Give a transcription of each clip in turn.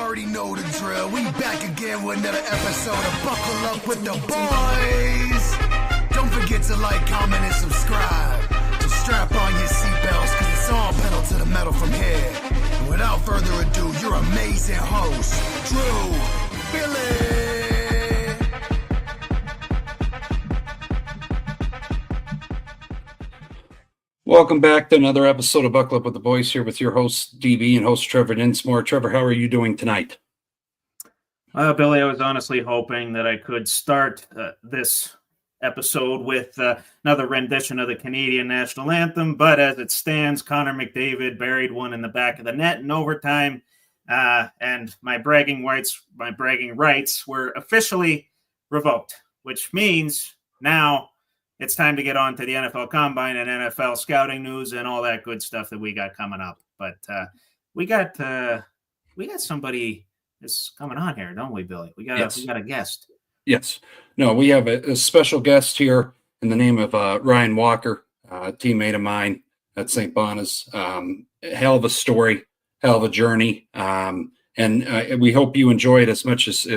already know the drill. We back again with another episode of Buckle Up with the Boys. Don't forget to like, comment, and subscribe. So strap on your seatbelts, cause it's all pedal to the metal from here. And without further ado, your amazing host, Drew, Billy. Welcome back to another episode of Buckle Up with the Boys, here with your host, DB, and host Trevor and DB. Trevor, how are you doing tonight? Billy, I was honestly hoping that I could start this episode with another rendition of the Canadian national anthem, but as it stands, Connor McDavid buried one in the back of the net in overtime, and my bragging rights were officially revoked, which means now it's time to get on to the NFL Combine and NFL scouting news and all that good stuff that we got coming up. But we got somebody that's coming on here, don't we, Billy? We got a guest. Yes. No, we have a special guest here in the name of Ryan Walker, a teammate of mine at St. Bona's. Hell of a story, hell of a journey, and we hope you enjoy it as much as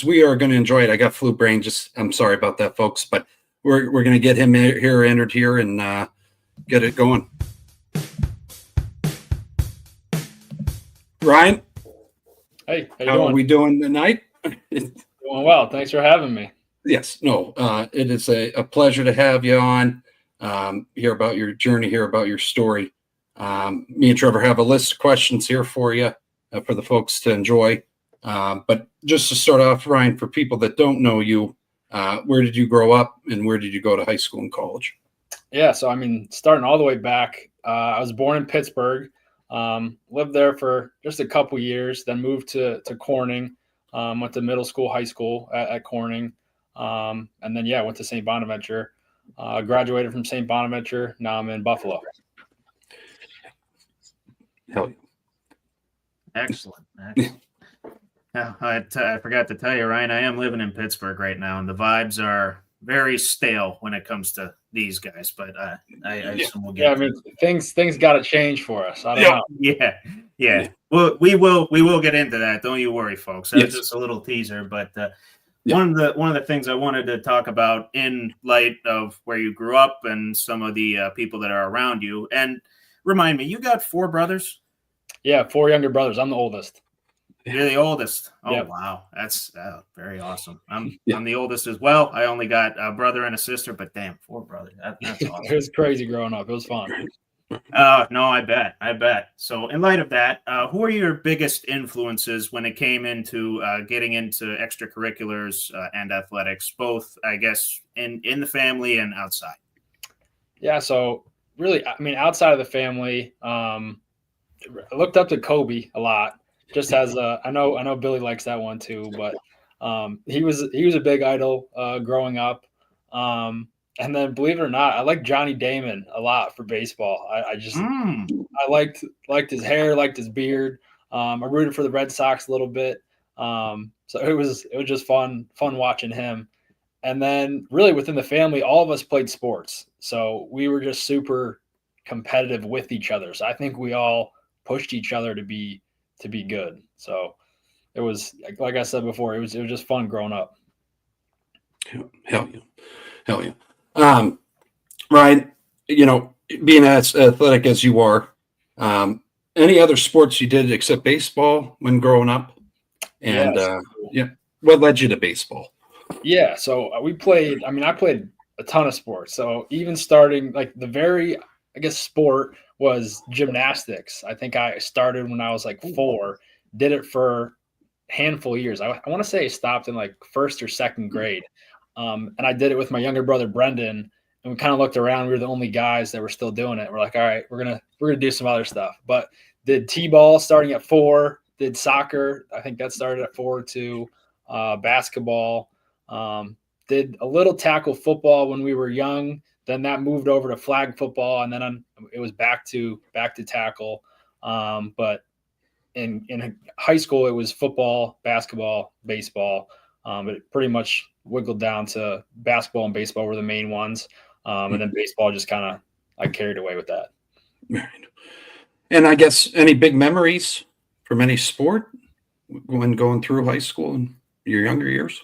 we are going to enjoy it. I got flu brain. I'm sorry about that, folks, but we're going to get him entered here and get it going. Ryan, hey, how are we doing tonight? Doing well. Thanks for having me. Yes, no, it is a pleasure to have you on. Hear about your journey, hear about your story. Me and Trevor have a list of questions here for you, for the folks to enjoy. But just to start off, Ryan, for people that don't know you, where did you grow up and where did you go to high school and college? Yeah, so starting all the way back, I was born in Pittsburgh, lived there for just a couple years, then moved to Corning, went to middle school, high school at Corning, and then, went to St. Bonaventure, graduated from St. Bonaventure. Now I'm in Buffalo. Hell yeah. Excellent. Yeah, I forgot to tell you, Ryan, I am living in Pittsburgh right now, and the vibes are very stale when it comes to these guys. But I assume we'll get. Things got to change for us. I don't know. Yeah. Well, we will get into that. Don't you worry, folks. That's just a little teaser. But one of the things I wanted to talk about in light of where you grew up and some of the people that are around you, and remind me, you got 4 brothers? Yeah, 4 younger brothers. I'm the oldest. You're the oldest. Oh, yep. Wow. That's very awesome. I'm the oldest as well. I only got a brother and a sister, but damn, 4 brothers. That's awesome. It was crazy growing up. It was fun. No, I bet. So in light of that, who are your biggest influences when it came into getting into extracurriculars and athletics, both, I guess, in the family and outside? Yeah, so really, outside of the family, I looked up to Kobe a lot. Just as I know Billy likes that one too, but he was a big idol growing up, and then believe it or not, I liked Johnny Damon a lot for baseball. I liked his hair, liked his beard. I rooted for the Red Sox a little bit, so it was just fun watching him. And then really within the family, all of us played sports, so we were just super competitive with each other. So I think we all pushed each other to be good. So it was, like I said before, it was just fun growing up. Hell yeah. Ryan, being as athletic as you are, any other sports you did except baseball when growing up? And what led you to baseball? Yeah, so we played, I played a ton of sports. So even starting like the very, sport was gymnastics. I think I started when I was like 4, did it for a handful of years. I want to say I stopped in like 1st or 2nd grade. And I did it with my younger brother, Brendan, and we kind of looked around. We were the only guys that were still doing it. We're like, all right, we're going to do some other stuff, but did T-ball starting at 4, did soccer. I think that started at 4 too. Basketball, did a little tackle football when we were young. Then that moved over to flag football, and then it was back to tackle. But in high school, it was football, basketball, baseball. But it pretty much wiggled down to basketball and baseball were the main ones. And then baseball just kind of I carried away with that. Right. And I guess any big memories from any sport? when going through high school and your younger years?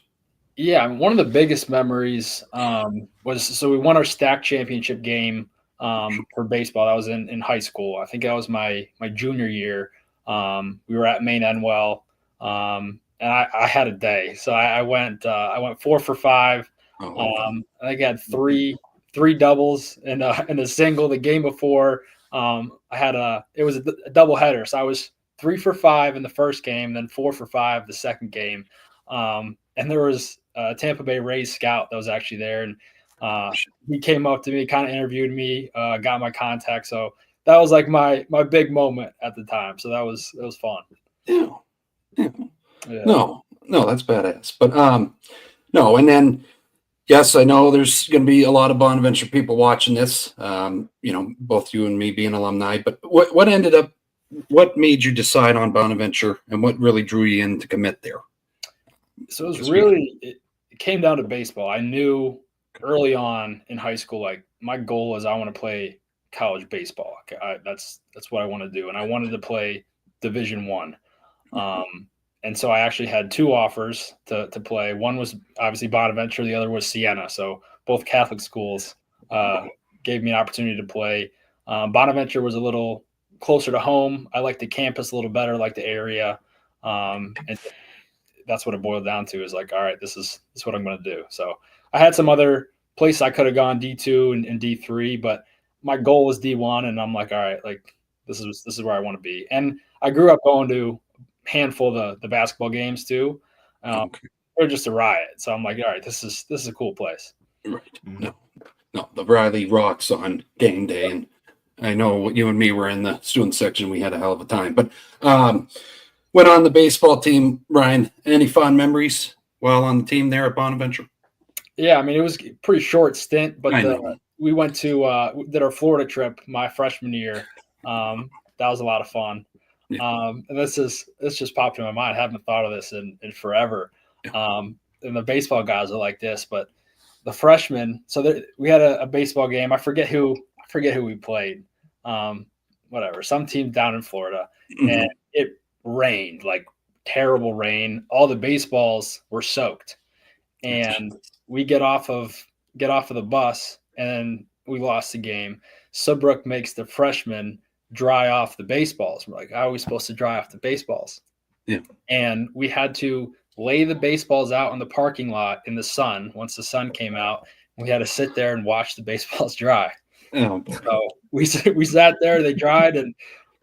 Yeah, one of the biggest memories was so we won our stack championship game for baseball. That was in high school. I think that was my junior year. We were at Maine Enwell, and I had a day. So I went 4 for 5. I think I had three doubles and a single. The game before, it was a double header. So I was 3 for 5 in the first game, then 4 for 5 the second game. And there was a Tampa Bay Rays scout that was actually there, and he came up to me, kind of interviewed me, got my contact. So that was like my big moment at the time. So it was fun. Yeah. No, that's badass. But no, and then yes, I know there's going to be a lot of Bonaventure people watching this. Both you and me being alumni. But what made you decide on Bonaventure, and what really drew you in to commit there? So it came down to baseball. I knew early on in high school, like my goal is I want to play college baseball. That's what I want to do, and I wanted to play Division I. And so I actually had 2 offers to play. One was obviously Bonaventure, the other was Siena. So both Catholic schools gave me an opportunity to play. Bonaventure was a little closer to home. I liked the campus a little better, like the area, and that's what it boiled down to. Is like, all right, this is what I'm going to do. So I had some other places I could have gone, D2 and D3, but my goal was D1, and I'm like, all right, like this is where I want to be. And I grew up going to a handful of the basketball games too. They're just a riot. So I'm like, all right, this is a cool place. Right. No, the Riley rocks on game day, and I know you and me were in the student section. We had a hell of a time, but went on the baseball team. Ryan, any fond memories while on the team there at Bonaventure? Yeah, I mean, it was a pretty short stint, but we went to did our Florida trip my freshman year. That was a lot of fun. Yeah. And this just popped in my mind. I haven't thought of this in forever. Yeah. And the baseball guys are like this, but the freshmen. So we had a baseball game. I forget who we played. Whatever, some team down in Florida, and it rained, like terrible rain. All the baseballs were soaked, and we get off of the bus, and we lost the game. Subbrook makes the freshmen dry off the baseballs. We're like, how are we supposed to dry off the baseballs? Yeah. And we had to lay the baseballs out in the parking lot in the sun. Once the sun came out, we had to sit there and watch the baseballs dry. Oh, boy. So we sat there, they dried, and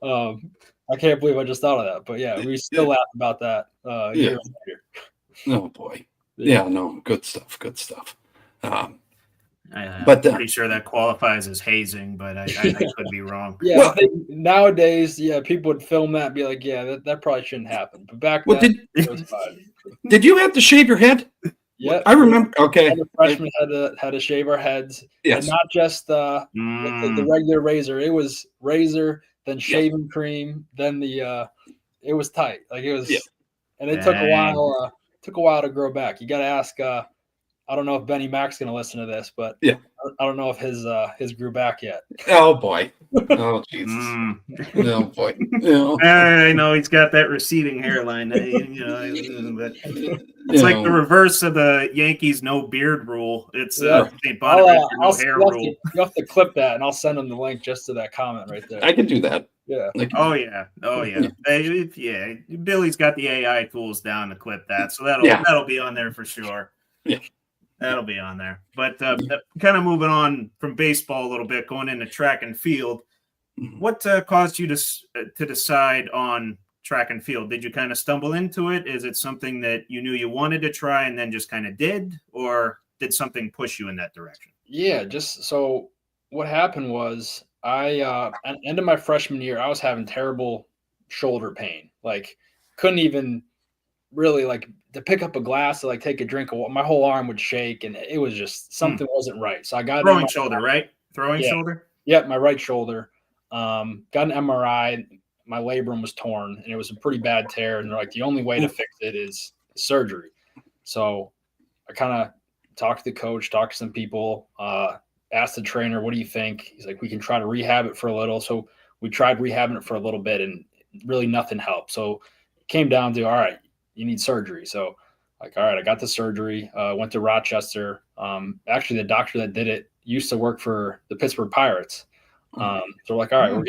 I can't believe I just thought of that. But yeah, we still laugh about that years later. Oh boy. Yeah, no, good stuff. I'm pretty sure that qualifies as hazing, but I could be wrong. Yeah, well, nowadays, people would film that and be like, yeah, that probably shouldn't happen. But back then, it was fine. Did you have to shave your head? Yeah, I remember. Okay, the freshmen had to shave our heads, and not just the regular razor. It was razor, then shaving cream, then it was tight. Like it was, and it took a while. Took a while to grow back. You got to ask. I don't know if Benny Mac's going to listen to this, but I don't know if his grew back yet. Oh boy! Oh Jesus! Oh boy! I know he's got that receding hairline. But it's like the reverse of the Yankees no beard rule. It's St. Bonaventure no hair rule. You have to clip that, and I'll send him the link just to that comment right there. I can do that. Yeah. Oh yeah. Billy's got the AI tools down to clip that, so that'll be on there for sure. Yeah. That'll be on there. But kind of moving on from baseball a little bit, going into track and field. What caused you to decide on track and field? Did you kind of stumble into it? Is it something that you knew you wanted to try and then just kind of did, or did something push you in that direction? Yeah, just so what happened was at the end of my freshman year, I was having terrible shoulder pain. Like couldn't even really like to pick up a glass to like take a drink of water. My whole arm would shake, and it was just something wasn't right. So I got throwing shoulder, right? Throwing shoulder. Yep, my right shoulder. Got an MRI. My labrum was torn, and it was a pretty bad tear. And they're like, the only way to fix it is surgery. So I kind of talked to the coach, talked to some people, asked the trainer, what do you think? He's like, we can try to rehab it for a little. So we tried rehabbing it for a little bit, and really nothing helped. So came down to, all right, you need surgery. So like, all right, I got the surgery, went to Rochester. Actually, the doctor that did it used to work for the Pittsburgh Pirates. So we're like, all right, we're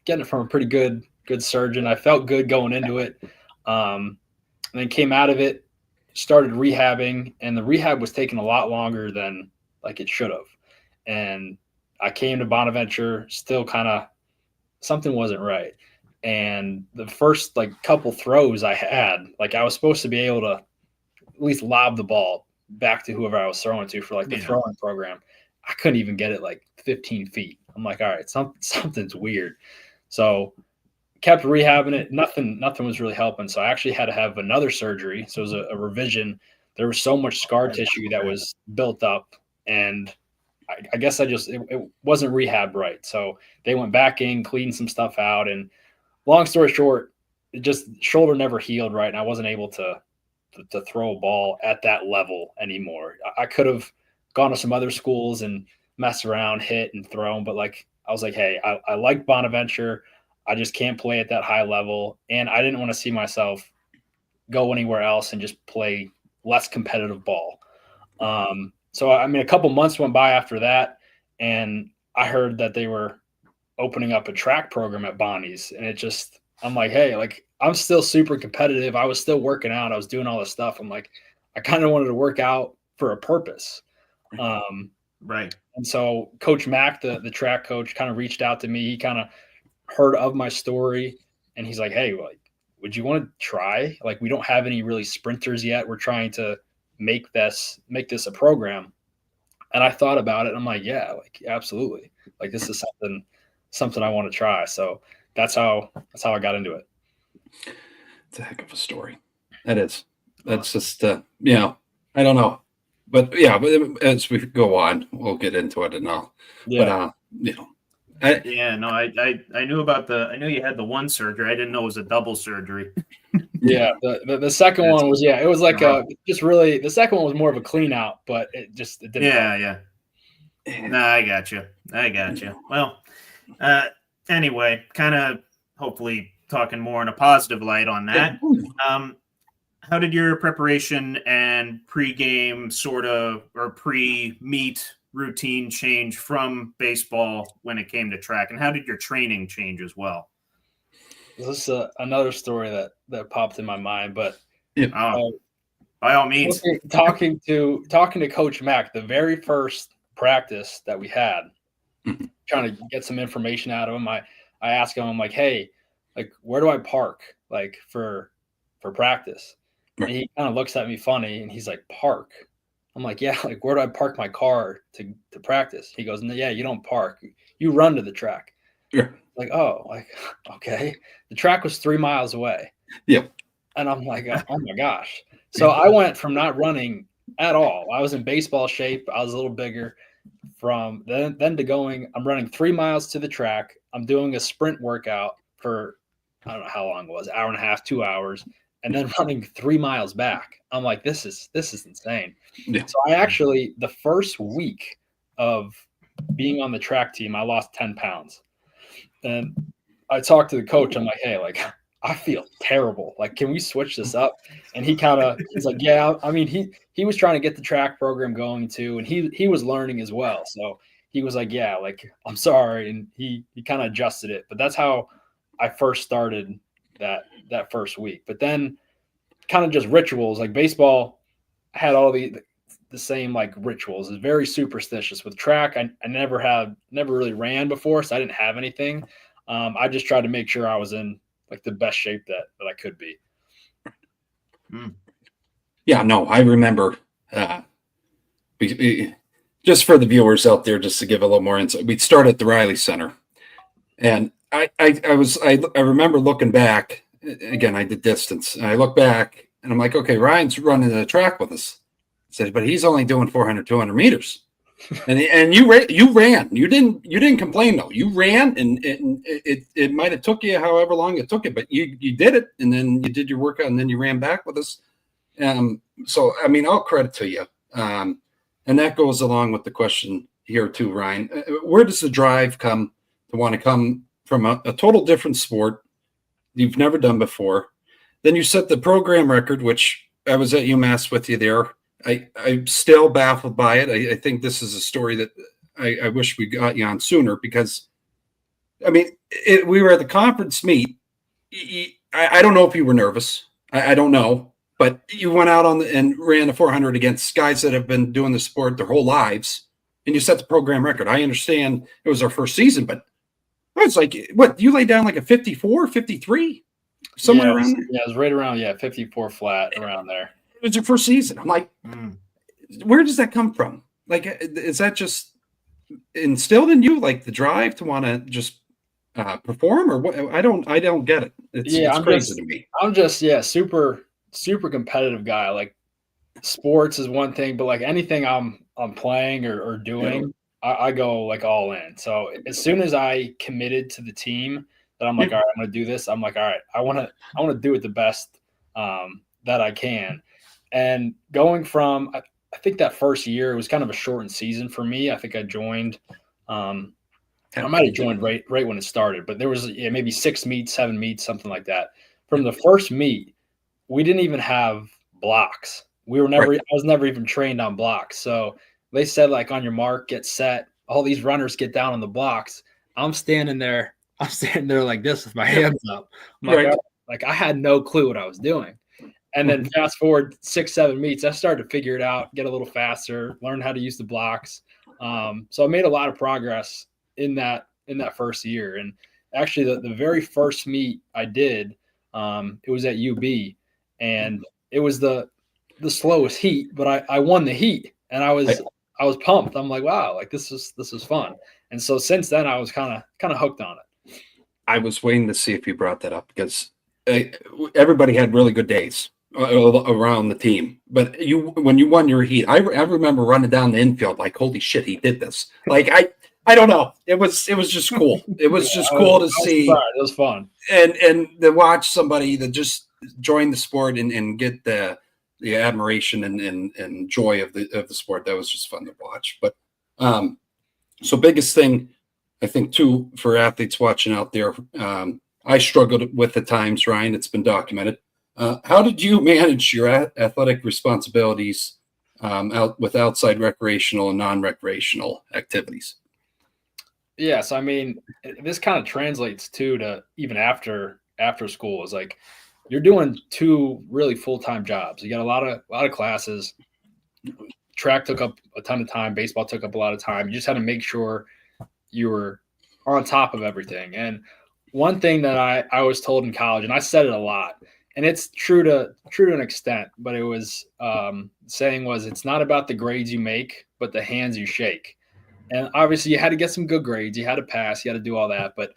getting it from a pretty good surgeon. I felt good going into it. And then came out of it, started rehabbing, and the rehab was taking a lot longer than like it should have. And I came to Bonaventure, still kind of something wasn't right. And the first like couple throws I had, like I was supposed to be able to at least lob the ball back to whoever I was throwing to for like the throwing program. I couldn't even get it like 15 feet. I'm like, all right, something's weird. So kept rehabbing it. Nothing was really helping. So I actually had to have another surgery. So it was a revision. There was so much scar tissue that was built up, and I guess it wasn't rehab right. So they went back in, cleaned some stuff out, and long story short, it just shoulder never healed right, and I wasn't able to throw a ball at that level anymore. I could have gone to some other schools and messed around, hit and thrown, but like I was like, hey, I like Bonaventure. I just can't play at that high level, and I didn't want to see myself go anywhere else and just play less competitive ball. So I mean, a couple months went by after that, and I heard that they were opening up a track program at Bonnie's, and I'm like, hey, like I'm still super competitive. I was still working out. I was doing all this stuff. I'm like, I kind of wanted to work out for a purpose. Right. And so Coach Mack, the track coach, kind of reached out to me. He kind of heard of my story, and he's like, hey, like, would you want to try? Like, we don't have any really sprinters yet. We're trying to make this a program. And I thought about it. I'm like, yeah, like absolutely. Like this is something I want to try. So that's how I got into it. It's a heck of a story. That is. That's just I don't know. But yeah, but as we go on, we'll get into it and all. Yeah. But I knew you had the one surgery. I didn't know it was a double surgery. Yeah, the second one was it was like the second one was more of a clean out, but it didn't. Yeah. No, I got you. Well, anyway, kind of hopefully talking more in a positive light on that. How did your preparation and pre-game or pre-meet routine change from baseball when it came to track, and how did your training change as well? This is another story that popped in my mind, but by all means, talking to Coach Mack, the very first practice that we had, trying to get some information out of him, I asked him, I'm like, hey, like where do I park like for practice? And he kind of looks at me funny, and he's like, park. I'm like, yeah, like where do I park my car to practice? He goes, no, yeah, you don't park, you run to the track. Yeah. Like, oh, like, okay. The track was 3 miles away. Yep. And I'm like, oh my gosh. So I went from not running at all. I was in baseball shape. I was a little bigger. From then to I'm running 3 miles to the track. I'm doing a sprint workout for, I don't know how long it was, hour and a half, 2 hours, and then running 3 miles back. I'm like, this is insane. Yeah. So I actually, the first week of being on the track team, I lost 10 pounds. And I talked to the coach. I'm like, hey, like, I feel terrible. Like, can we switch this up? And he's like, yeah. I mean, he was trying to get the track program going too, and he was learning as well. So he was like, yeah, like, I'm sorry. And he kind of adjusted it. But that's how I first started that first week. But then kind of just rituals, like baseball had all the same like rituals. It's very superstitious. With track, I never really ran before, so I didn't have anything. I just tried to make sure I was in like the best shape that I could be. Yeah, no, I remember just for the viewers out there, just to give a little more insight, we'd start at the Riley Center, and I remember looking back again. I did distance, and I look back, and I'm like, okay, Ryan's running the track with us. I said, but he's only doing 400, 200 meters. And you ran. You didn't complain though. You ran, and it might have took you however long it took you, but you did it, and then you did your workout, and then you ran back with us. So I mean, all credit to you. And that goes along with the question here too, Ryan. Where does the drive come to want to come from a total different sport you've never done before, Then you set the program record, which I was at UMass with you there. I'm still baffled by it. I think this is a story that I wish we got you on sooner because, I mean, we were at the conference meet. I don't know if you were nervous. I don't know. But you went out and ran the 400 against guys that have been doing the sport their whole lives, and you set the program record. I understand it was our first season, but I was like, what, you laid down like a 54, 53? Somewhere around there? Yeah, it was right around, 54 flat around there. It was your first season. I'm like, where does that come from? Like, is that just instilled in you, like the drive to want to just perform, or what? I don't get it. It's crazy to me. I'm just super competitive guy. Like sports is one thing, but like anything I'm playing or doing, I go like all in. So as soon as I committed to the team that I'm like, all right, I'm going to do this. I'm like, all right, I want to do it the best that I can. And going from, I think that first year, it was kind of a shortened season for me. I think I joined, I might have joined right when it started, but there was maybe 6 meets, 7 meets, something like that. From the first meet, we didn't even have blocks. I was never even trained on blocks. So they said, like, on your mark, get set. All these runners get down on the blocks. I'm standing there like this with my hands up. I'm like, like I had no clue what I was doing. And then fast forward 6, 7 meets, I started to figure it out, get a little faster, learn how to use the blocks. So I made a lot of progress in that first year. And actually the very first meet I did, it was at UB, and it was the slowest heat, but I won the heat, and I was pumped. I'm like, wow, like this is fun. And so since then I was kind of hooked on it. I was waiting to see if you brought that up because everybody had really good days around the team. But when you won your heat, I remember running down the infield like, holy shit, he did this. Like I don't know. It was just cool. It was just cool to see. It was fun. And to watch somebody that just join the sport and get the admiration and joy of the sport. That was just fun to watch. But so biggest thing I think too for athletes watching out there, I struggled with at times, Ryan. It's been documented. How did you manage your athletic responsibilities out with outside recreational and non-recreational activities? Yes, I mean, this kind of translates to even after school. Is like you're doing 2 really full-time jobs. You got a lot of classes. Track took up a ton of time. Baseball took up a lot of time. You just had to make sure you were on top of everything. And one thing that I was told in college, and I said it a lot, and it's true to an extent, but it was saying was it's not about the grades you make, but the hands you shake. And obviously you had to get some good grades. You had to pass. You had to do all that. But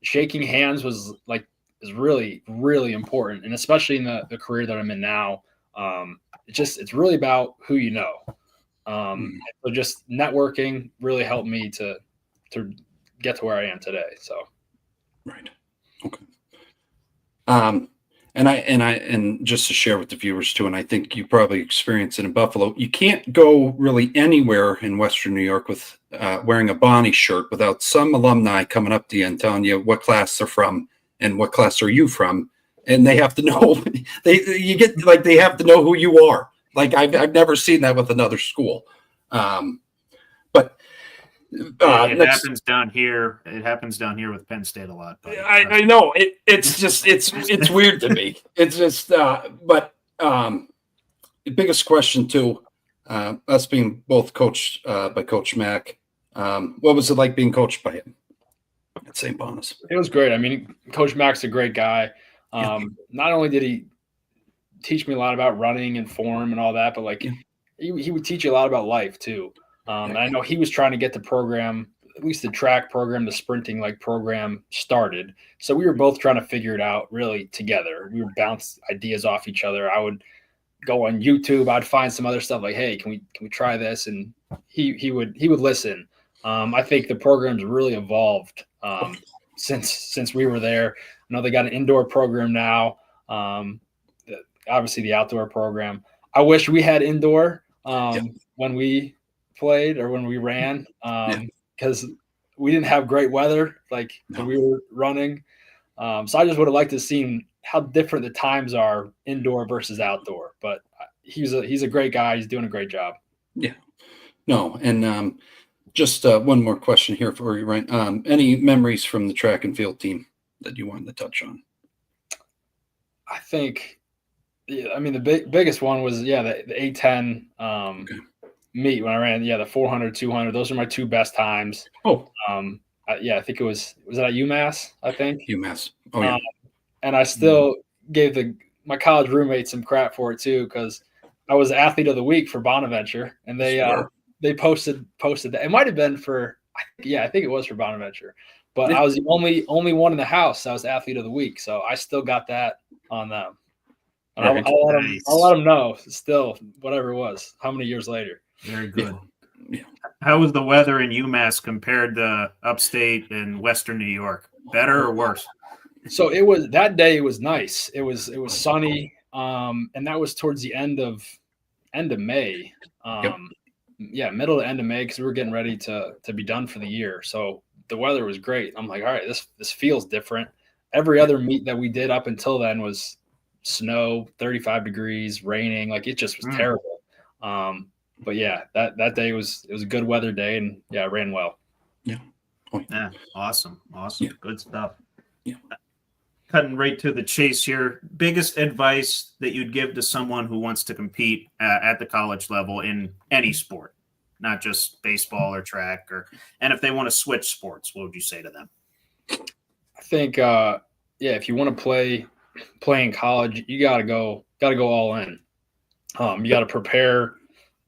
shaking hands is really, really important. And especially in the career that I'm in now, it's really about who you know. So just networking really helped me to get to where I am today. So. Right. Okay. And just to share with the viewers too, and I think you probably experienced it in Buffalo, you can't go really anywhere in Western New York with wearing a Bonnie shirt without some alumni coming up to you and telling you what class they're from and what class are you from, and they have to know. they have to know who you are. Like I've never seen that with another school, but. It happens down here. It happens down here with Penn State a lot. I know it's just it's weird to me. It's just but the biggest question too, us being both coached by Coach Mack. What was it like being coached by him at St. Bonaventure? It was great. I mean, Coach Mack's a great guy. Not only did he teach me a lot about running and form and all that, but like he would teach you a lot about life too. And I know he was trying to get the program, at least the track program, the sprinting program started. So we were both trying to figure it out really together. We would bounce ideas off each other. I would go on YouTube. I'd find some other stuff like, hey, can we try this? And he would listen. I think the program's really evolved since we were there. I know they got an indoor program now. Obviously the outdoor program. I wish we had indoor when we played or when we ran because we didn't have great weather when we were running. So I just would have liked to have seen how different the times are indoor versus outdoor. But he's a great guy. He's doing a great job. Yeah. No, and just one more question here for you, Ryan. Any memories from the track and field team that you wanted to touch on? I think, I mean, the biggest one was, the A10 meet when I ran, the 400, 200. Those are my two best times. Oh, I think it was it at UMass, I think. UMass. Oh, yeah. And I still gave my college roommate some crap for it too, because I was athlete of the week for Bonaventure, and they posted that. It might have been for, I think it was for Bonaventure, but I was the only one in the house that was athlete of the week, so I still got that on them. And I'll let them know still, whatever it was, how many years later. Very good. Yeah. How was the weather in UMass compared to upstate and Western New York? Better or worse? So that day. It was nice. It was sunny, and that was towards the end of May. Middle to end of May, because we were getting ready to be done for the year. So the weather was great. I'm like, all right, this feels different. Every other meet that we did up until then was snow, 35 degrees, raining. Like, it just was terrible. But yeah, that day was a good weather day, and it ran well. Yeah. Yeah. Awesome. Yeah. Good stuff. Yeah. Cutting right to the chase here. Biggest advice that you'd give to someone who wants to compete at the college level in any sport, not just baseball or track, and if they want to switch sports, what would you say to them? I think, if you want to play in college, you gotta go all in. You got to prepare.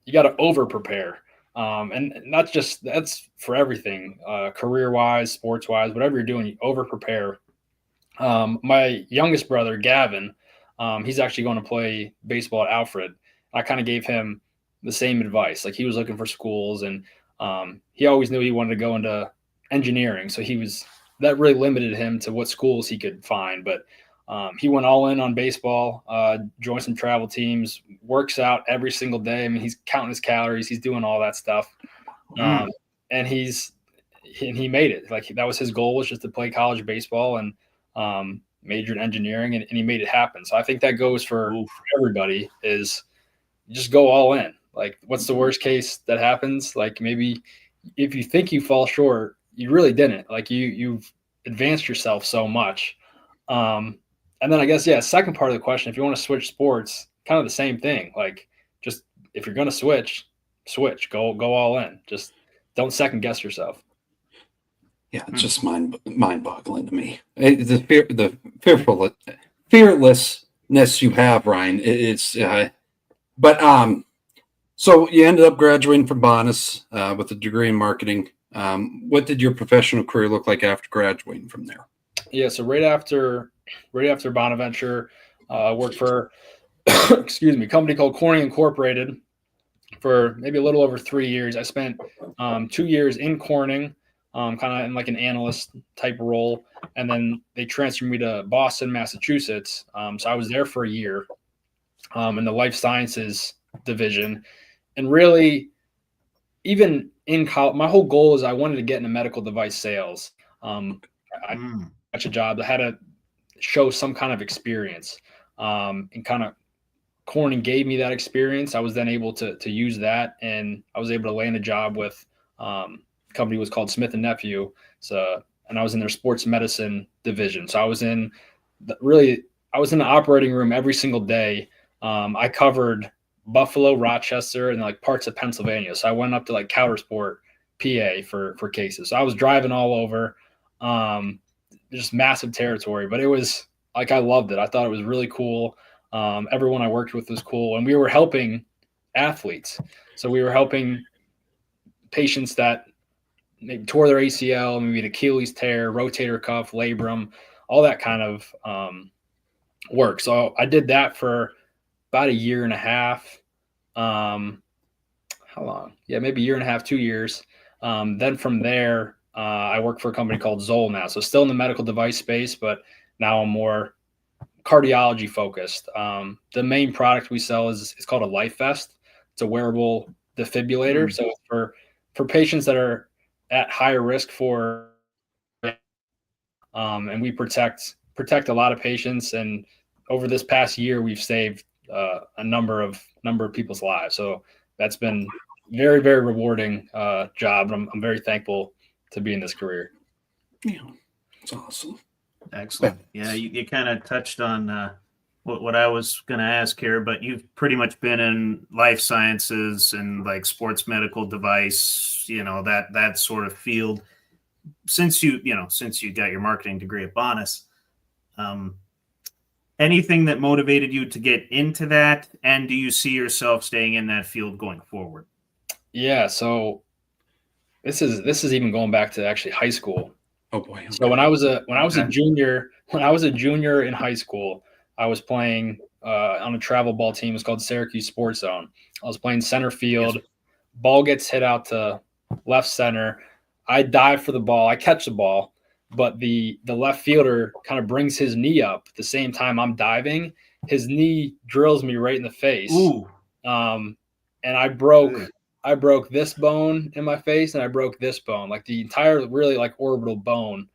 You got to over prepare. And that's for everything, career wise, sports wise, whatever you're doing, you over prepare. My youngest brother, Gavin, he's actually going to play baseball at Alfred. I kind of gave him the same advice. Like, he was looking for schools, and he always knew he wanted to go into engineering. So that really limited him to what schools he could find. But he went all in on baseball, joined some travel teams, works out every single day. I mean, he's counting his calories, he's doing all that stuff. And he made it. Like, that was his goal, was just to play college baseball, and majored in engineering, and he made it happen. So I think that goes for everybody, is just go all in. Like, what's the worst case that happens? Like, maybe if you think you fall short, you really didn't. Like, you've advanced yourself so much. And then I guess, second part of the question, if you want to switch sports, kind of the same thing. Like, just, if you're going to switch, go all in. Just don't second guess yourself. Yeah, it's just mind-boggling to me. The fearlessness you have, Ryan. So you ended up graduating from Bonus with a degree in marketing. What did your professional career look like after graduating from there? Yeah, so right after Bonaventure, I worked for a company called Corning Incorporated for maybe a little over 3 years. I spent 2 years in Corning, kind of in like an analyst type role, and then they transferred me to Boston, Massachusetts. So I was there for a year in the life sciences division, and really, even in college, my whole goal is I wanted to get into medical device sales. I got a job that had to show some kind of experience, and kind of Corning gave me that experience. I was then able to use that, and I was able to land a job with company was called Smith & Nephew. And I was in their sports medicine division. So I was in the operating room every single day. I covered Buffalo, Rochester, and like parts of Pennsylvania. So I went up to like Coudersport, PA for cases. So I was driving all over, just massive territory, but it was like, I loved it. I thought it was really cool. Everyone I worked with was cool, and we were helping athletes. So we were helping patients that maybe tore their ACL, maybe an Achilles tear, rotator cuff, labrum, all that kind of work. So I did that for about a year and a half. How long? Yeah, maybe a year and a half, 2 years. Then from there, I work for a company called Zoll now. So still in the medical device space, but now I'm more cardiology focused. The main product we sell is called a Life Vest. It's a wearable defibrillator. So for patients that are at higher risk for and we protect a lot of patients. And over this past year, we've saved a number of people's lives. So that's been very, very rewarding job. I'm very thankful to be in this career. Yeah, it's awesome. Excellent. Yeah, you kind of touched on what I was going to ask here, but you've pretty much been in life sciences and like sports medical device, that sort of field since you got your marketing degree at Bonus. Anything that motivated you to get into that, and do you see yourself staying in that field going forward? Yeah, so this is even going back to actually high school. Oh boy. Okay. So when I was a junior in high school, I was playing on a travel ball team. It's called Syracuse Sports Zone. I was playing center field. Yes. Ball gets hit out to left center. I dive for the ball. I catch the ball, but the left fielder kind of brings his knee up the same time I'm diving. His knee drills me right in the face. Ooh. And I broke this bone in my face, and I broke this bone. Like the entire really like orbital bone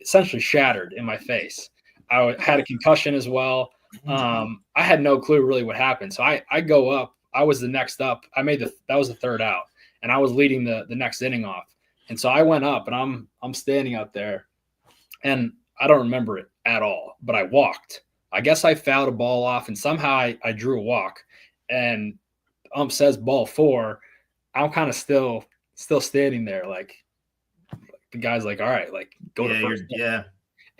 essentially shattered in my face. I had a concussion as well. I had no clue really what happened. So I go up. I was the next up. That was the third out, and I was leading the next inning off. And so I went up, and I'm standing out there, and I don't remember it at all, but I walked. I guess I fouled a ball off, and somehow I drew a walk, and says ball 4. I'm kind of still standing there, like the guy's like, all right, like go to first. Yeah.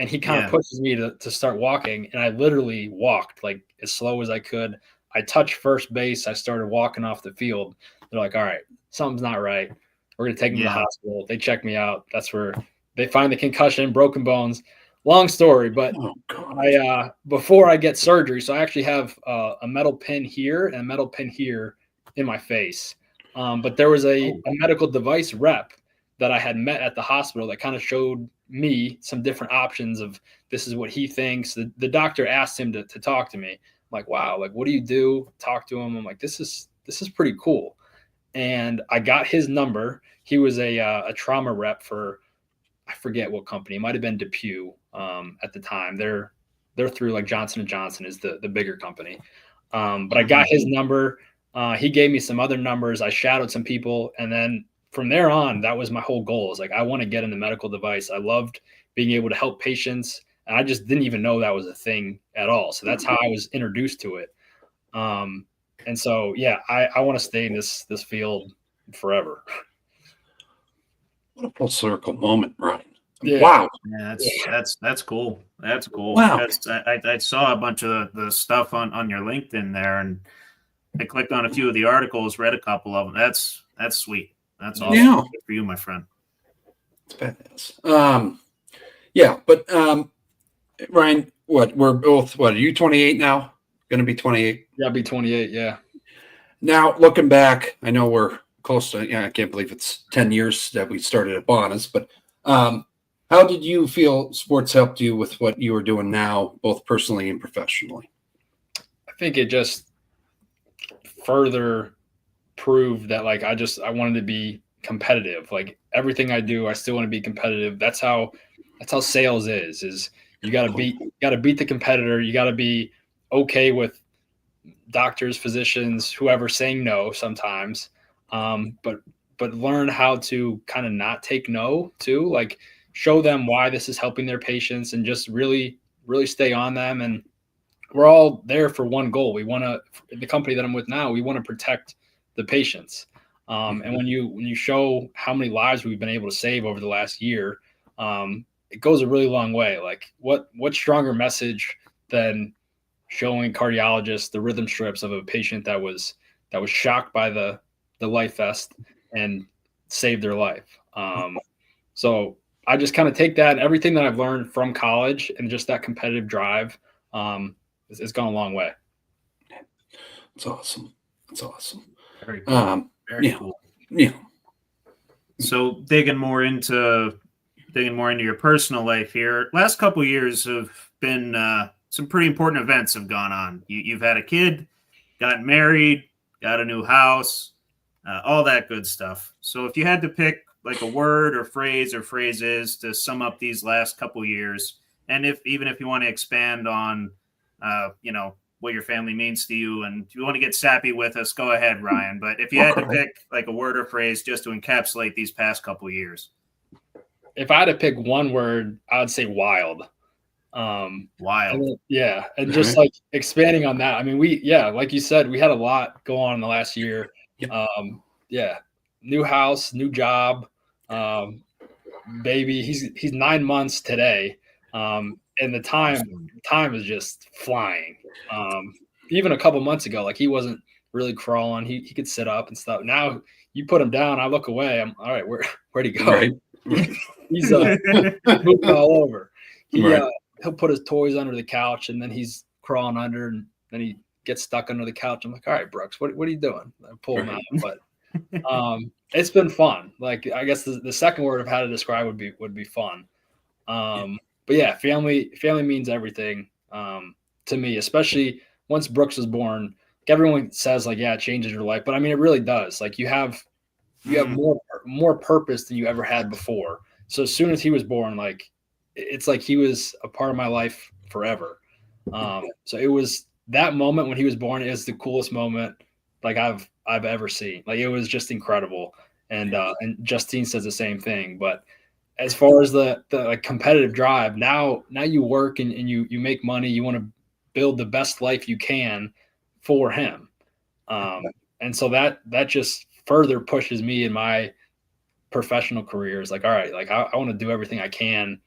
And he kind of pushes me to start walking, and I literally walked like as slow as I could. I touched first base. I started walking off the field. They're like, all right, something's not right. We're going to take me to the hospital. They check me out. That's where they find the concussion, broken bones. Long story, but before I get surgery, so I actually have a metal pin here and a metal pin here in my face. But there was a medical device rep that I had met at the hospital that kind of showed me some different options of this is what he thinks. The doctor asked him to talk to me. I'm like, wow, like what do you do? Talk to him. I'm like, this is pretty cool. And I got his number. He was a trauma rep for, I forget what company. It might have been DePuy at the time. They're through like Johnson & Johnson is the bigger company. But I got his number. He gave me some other numbers. I shadowed some people. And then from there on, that was my whole goal. Is like, I want to get in the medical device. I loved being able to help patients. And I just didn't even know that was a thing at all. So that's how I was introduced to it. And so, yeah, I want to stay in this field forever. What a full circle moment, Ryan. Yeah. Wow. Yeah, that's cool. That's cool. Wow. I saw a bunch of the stuff on your LinkedIn there, and I clicked on a few of the articles, read a couple of them. That's sweet. That's awesome. Yeah. Good for you, my friend. It's badass. Yeah, but Ryan, we're both, are you 28 now? Going to be 28? Yeah, I'll be 28, yeah. Now, looking back, I know we're close to, I can't believe it's 10 years that we started at Bonus, but how did you feel sports helped you with what you are doing now, both personally and professionally? I think it just further proved that like I wanted to be competitive. Like everything I do, I still want to be competitive. That's how sales is you got to beat the competitor. You got to be okay with doctors, physicians, whoever saying no sometimes. But learn how to kind of not take no too, like show them why this is helping their patients and just really, really stay on them. And we're all there for one goal. We want to, the company that I'm with now, we want to protect the patients. And when you show how many lives we've been able to save over the last year, it goes a really long way. Like what stronger message than showing cardiologists the rhythm strips of a patient that was shocked by the life vest and saved their life. So I just kind of take that and everything that I've learned from college and just that competitive drive, it's gone a long way. It's awesome. It's awesome. Very cool. Very cool. Yeah. So digging more into your personal life here. Last couple of years have been some pretty important events have gone on. You've had a kid, got married, got a new house, all that good stuff. So if you had to pick like a word or phrase or phrases to sum up these last couple years, and even if you want to expand on, what your family means to you, and if you want to get sappy with us, go ahead, Ryan. But if you had to pick like a word or phrase just to encapsulate these past couple years, if I had to pick one word, I would say wild. Wild. And just like expanding on that. I mean, like you said, we had a lot go on in the last year. Yep. New house, new job, baby. He's 9 months today. And the time is just flying. Even a couple months ago, like he wasn't really crawling. He could sit up and stuff. Now you put him down, I look away. I'm all right. Where'd he go? Right. He's moving all over. He'll put his toys under the couch, and then he's crawling under, and then he gets stuck under the couch. I'm like, all right, Brooks, what are you doing? I pull him out, but it's been fun. Like, I guess the second word of how to describe would be fun. But yeah, family means everything to me, especially once Brooks was born. Like everyone says, like, yeah, it changes your life, but I mean, it really does. Like you have more purpose than you ever had before. So as soon as he was born, like it's like he was a part of my life forever. So it was that moment when he was born is the coolest moment like I've ever seen. Like it was just incredible. And Justine says the same thing. But as far as the like competitive drive, now you work and you make money. You want to build the best life you can for him. And so that just further pushes me in my professional career. Is like, all right, like I want to do everything I can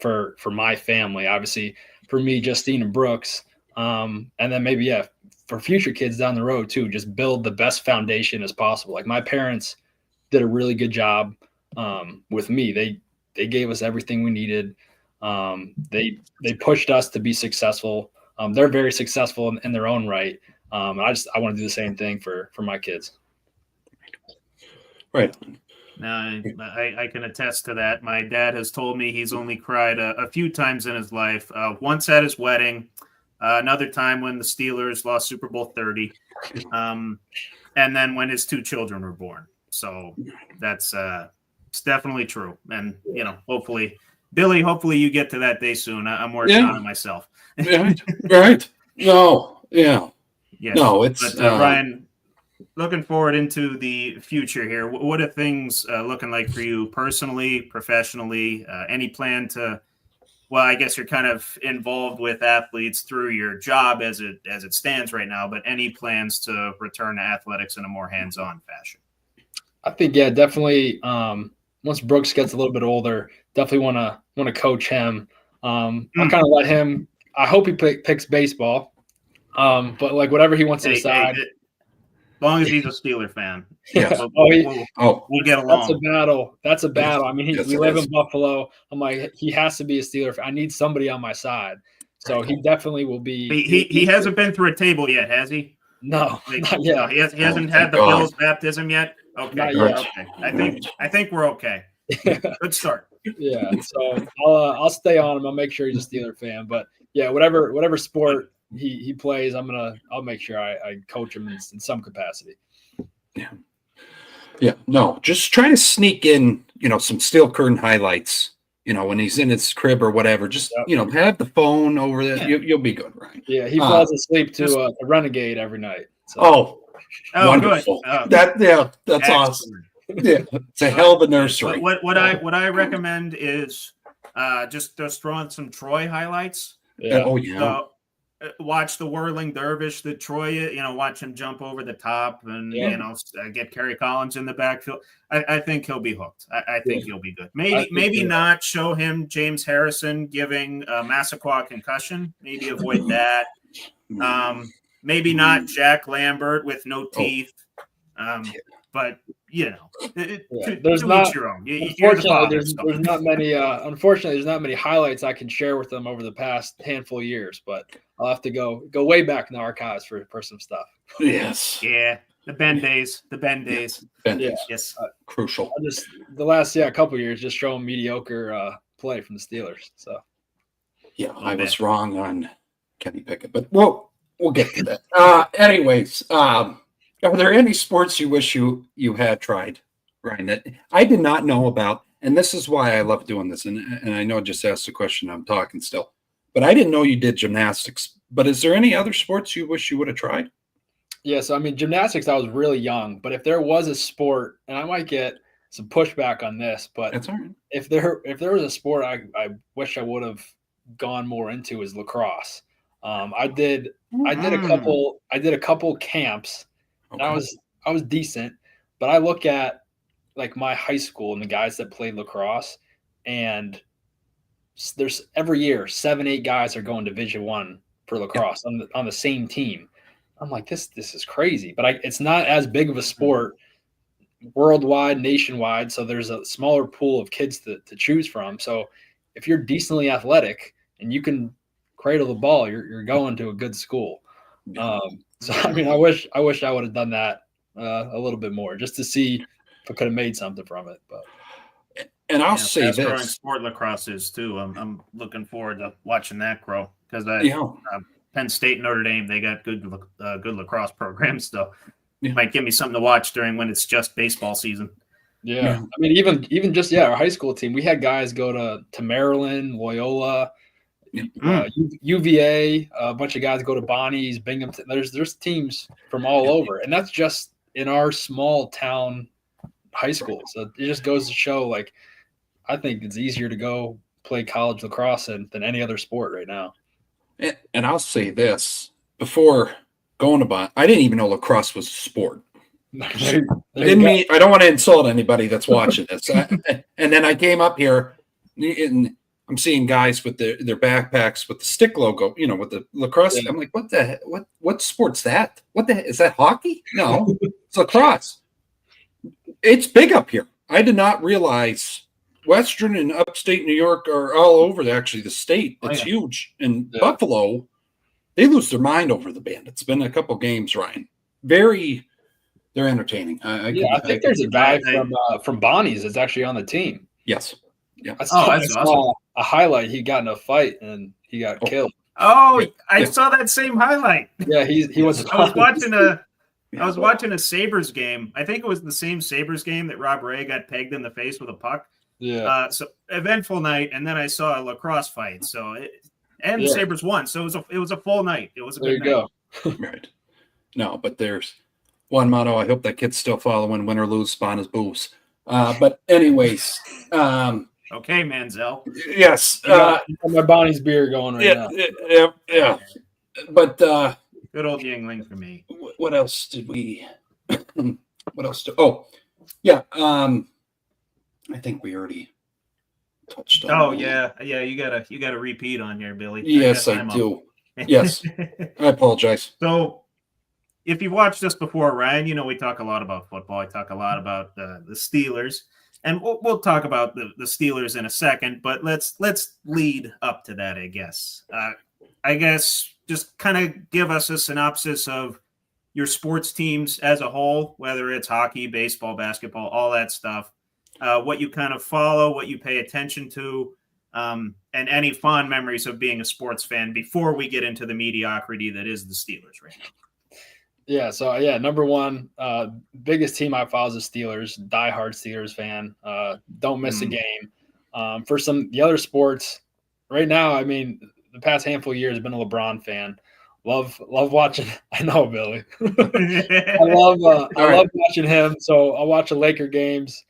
for my family, obviously for me, Justine and Brooks. And then maybe, for future kids down the road too, just build the best foundation as possible. Like my parents did a really good job with me. They gave us everything we needed. They pushed us to be successful. They're very successful in their own right. I want to do the same thing for my kids. Right. Now, I can attest to that. My dad has told me he's only cried a few times in his life. Once at his wedding, another time when the Steelers lost Super Bowl 30, and then when his 2 children were born. So that's it's definitely true. And, hopefully, Billy, you get to that day soon. I'm working on it myself. Right. No. Yeah. Yes. No, it's Ryan, looking forward into the future here. What are things looking like for you personally, professionally? Any plan to? Well, I guess you're kind of involved with athletes through your job as it stands right now. But any plans to return to athletics in a more hands-on fashion? I think definitely. Once Brooks gets a little bit older, definitely want to coach him. I'll kind of let him. I hope he picks baseball. But like whatever he wants to decide. As long as he's a Steeler fan, we'll get along. That's a battle. I mean, we live in Buffalo. I'm like, he has to be a Steeler fan. I need somebody on my side. So he definitely will be. He hasn't been through a table yet, has he? No, not yet. No, he hasn't had the Bills baptism yet. Okay, not yet. Okay. I think we're okay. Good start. Yeah, so I'll stay on him. I'll make sure he's a Steeler fan. But yeah, whatever sport he plays, I'll make sure I coach him in some capacity. Yeah. No, just try to sneak in, some Steel Curtain highlights, when he's in his crib or whatever. Just, have the phone over there. Yeah. You'll be good, right? Yeah, he falls asleep to a Renegade every night. So. Wonderful. Good. That's awesome. Yeah, it's a hell of a nursery. What I recommend is just throw in some Troy highlights. Yeah. Oh yeah. So, watch the whirling dervish that Troy, watch him jump over the top and get Kerry Collins in the backfield. I think he'll be hooked. I think he'll be good. Maybe not show him James Harrison giving Massaquoi concussion. Maybe avoid that. Maybe not Jack Lambert with no teeth. But there's not your own. There's not many. Unfortunately, there's not many highlights I can share with them over the past handful of years. But I'll have to go way back in the archives for some stuff. Yes. Yeah. The Ben days. Yes. Crucial. The last couple of years just showing mediocre play from the Steelers. So. Yeah, I was wrong on Kenny Pickett, but we'll get to that. Anyways. Are there any sports you wish you had tried? Ryan, that I did not know about, and this is why I love doing this. And I know I just asked the question, I'm talking still, but I didn't know you did gymnastics. But is there any other sports you wish you would have tried? Yeah, so I mean, gymnastics, I was really young, but if there was a sport, and I might get some pushback on this, but That's all right. if there was a sport I wish I would have gone more into is lacrosse. I did a couple camps, and Okay. I was decent, but I look at like my high school and the guys that played lacrosse, and there's every year 7-8 guys are going Division One for lacrosse on the same team. I'm like, this is crazy, but it's not as big of a sport worldwide, nationwide. So there's a smaller pool of kids to choose from. So if you're decently athletic and you can cradle the ball, you're going to a good school. So I mean, I wish I would have done that a little bit more just to see if I could have made something from it. But and I'll say growing this: sport lacrosse is too. I'm looking forward to watching that grow because Penn State, Notre Dame, they got good lacrosse programs. So it might give me something to watch during when it's just baseball season. Yeah. I mean, even just our high school team, we had guys go to Maryland, Loyola, UVA, a bunch of guys go to Bonnie's, Binghamton. There's teams from all over, and that's just in our small town high school. So it just goes to show, like, I think it's easier to go play college lacrosse than any other sport right now. And I'll say this: before going to Bonn, I didn't even know lacrosse was a sport. I don't want to insult anybody that's watching this. And then I came up here, and I'm seeing guys with their backpacks with the stick logo, with the lacrosse. Yeah. I'm like, what sport's that? What the heck? Is that hockey? No, it's lacrosse. It's big up here. I did not realize Western and upstate New York are all over the state. It's huge. And Buffalo, they lose their mind over the band. It's been a couple games, Ryan. They're entertaining. I think there's a guy from Bonnie's that's actually on the team. Yes. Yeah. I saw a highlight. He got in a fight and he got killed. Oh, I saw that same highlight. Yeah, he was. I was watching a Sabres game. I think it was the same Sabres game that Rob Ray got pegged in the face with a puck. Yeah. So eventful night, and then I saw a lacrosse fight. So the Sabres won. So it was a full night. It was a good night. There you go. Right. No, but there's one motto. I hope that kid's still following: win or lose, spawn is booze. But anyways, okay, Manziel. Yes. My Bonnie's beer going right now. Yeah. But good old Yingling for me. What else did we? What else? Oh, yeah. I think we already touched on. Oh yeah. You gotta repeat on here, Billy. Yes, I do. Yes, I apologize. So, if you've watched us before, Ryan, we talk a lot about football. I talk a lot about the Steelers, and we'll talk about the Steelers in a second. But let's lead up to that, I guess. I guess just kind of give us a synopsis of your sports teams as a whole, whether it's hockey, baseball, basketball, all that stuff. What you kind of follow, what you pay attention to, and any fond memories of being a sports fan before we get into the mediocrity that is the Steelers right now. Yeah, so number one, biggest team I follow is the Steelers, diehard Steelers fan. Don't miss a game. For the other sports, right now, I mean, the past handful of years, I've been a LeBron fan. Love watching. I know, Billy. I love watching him. So I'll watch the Laker games.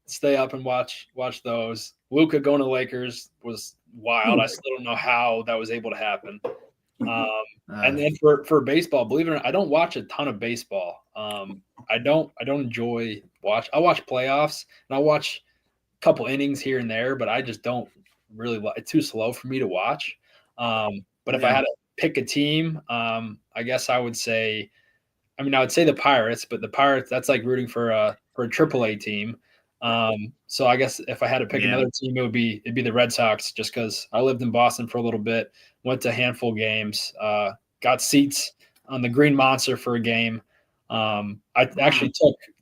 Stay up and watch those. Luka going to Lakers was wild. I still don't know how that was able to happen. And then for baseball, believe it or not, I don't watch a ton of baseball. I don't enjoy I watch playoffs and I watch a couple innings here and there, but I just don't really it's too slow for me to watch. But if I had to pick a team, I guess I would say the Pirates, but the Pirates, that's like rooting for a AAA team. So I guess if I had to pick another team, it'd be the Red Sox, just because I lived in Boston for a little bit, went to a handful of games, got seats on the Green Monster for a game. I actually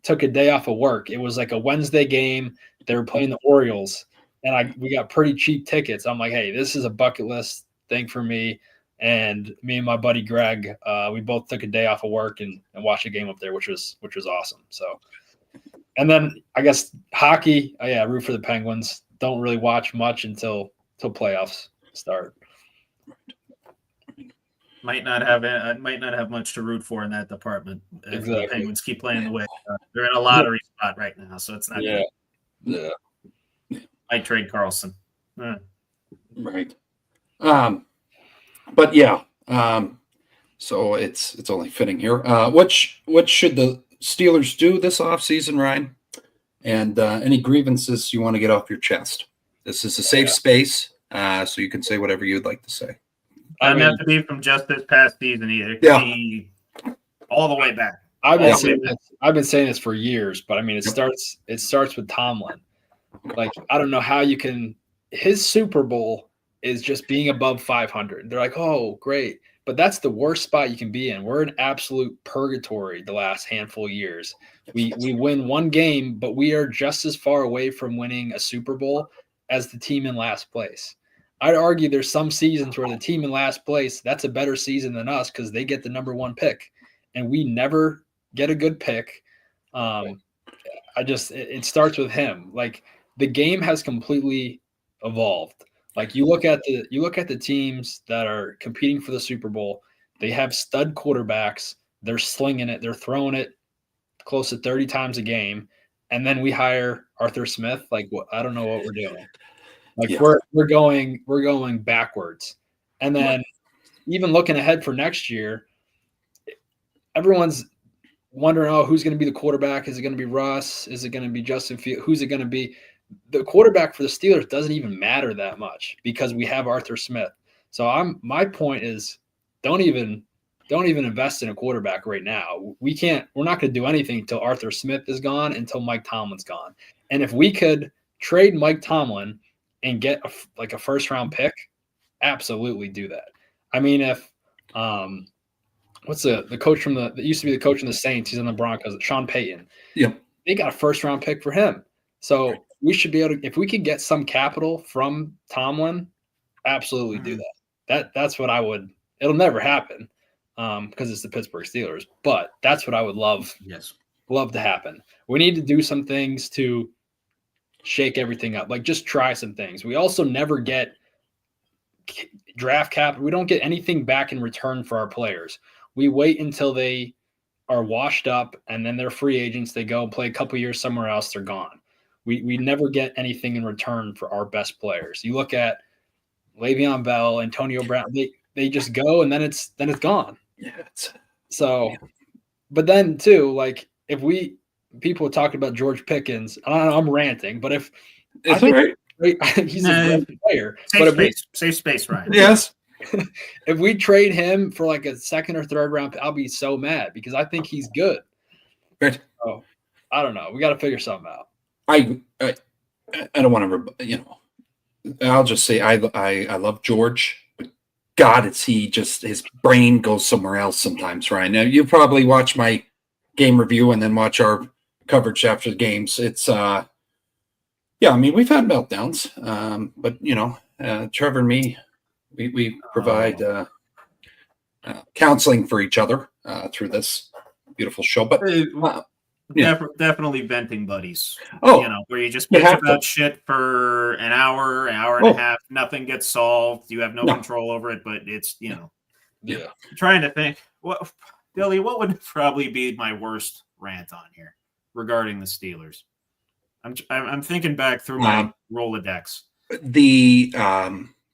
took a day off of work. It was like a Wednesday game. They were playing the Orioles, and we got pretty cheap tickets. I'm like, hey, this is a bucket list thing for me. And me and my buddy Greg, we both took a day off of work and watched a game up there, which was awesome. So, And then I guess hockey, I root for the Penguins. Don't really watch much until playoffs start. Might not have much to root for in that department if Exactly. the Penguins keep playing the way they're in a lottery spot right now, so it's not good. Yeah. Might trade Carlson. Right. But yeah. So it's only fitting here. What should the Steelers do this offseason, Ryan? And any grievances you want to get off your chest? This is a safe space, so you can say whatever you'd like to say. Doesn't have to be from just this past season either. It Yeah. could be all the way back. I've been saying this for years, but I mean, it starts with Tomlin. Like, I don't know how you can. His Super Bowl is just being above 500. They're like, oh, great, but that's the worst spot you can be in. We're in absolute purgatory the last handful of years. We win one game, but we are just as far away from winning a Super Bowl as the team in last place. I'd argue there's some seasons where the team in last place, that's a better season than us because they get the number one pick, and we never get a good pick. It starts with him. Like, the game has completely evolved. Like, you look at the teams that are competing for the Super Bowl, they have stud quarterbacks. They're slinging it. They're throwing it close to 30 times a game. And then we hire Arthur Smith. Like, I don't know what we're doing. Like, we're going backwards. And then even looking ahead for next year, everyone's wondering, who's going to be the quarterback? Is it going to be Russ? Is it going to be Justin Fields? Who's it going to be? The quarterback for the Steelers doesn't even matter that much because we have Arthur Smith. So my point is, don't even invest in a quarterback right now. We're not going to do anything until Arthur Smith is gone, until Mike Tomlin's gone. And if we could trade Mike Tomlin and get a first round pick, absolutely do that. I mean, if what's the coach that used to be the coach in the Saints, he's on the Broncos, Sean Payton. Yeah. They got a first round pick for him. So we should be able to, if we could get some capital from Tomlin, absolutely do that. That's what I would. It'll never happen because it's the Pittsburgh Steelers, but that's what I would love to happen. We need to do some things to shake everything up. Like, just try some things. We also never get draft cap. We don't get anything back in return for our players. We wait until they are washed up and then they're free agents. They go play a couple years somewhere else. They're gone. We never get anything in return for our best players. You look at Le'Veon Bell, Antonio Brown, they just go and then it's gone. Yeah. But then too, like, if people talk about George Pickens, I'm ranting, but if it's all right. He's a great player. Safe space, Ryan. Yes. If we trade him for like a second or third round, I'll be so mad because I think he's good. Right. So I don't know. We got to figure something out. I don't want to, I'll just say I love George. But God, his brain goes somewhere else sometimes, Ryan. Now, you probably watch my game review and then watch our coverage after the games. It's I mean, we've had meltdowns, but Trevor and me, we provide counseling for each other through this beautiful show. But definitely venting buddies. Oh, where you just bitch about shit for an hour and a half, nothing gets solved. You have no control over it, but it's I'm trying to think. Billy, what would probably be my worst rant on here regarding the Steelers? I'm thinking back through my Rolodex. The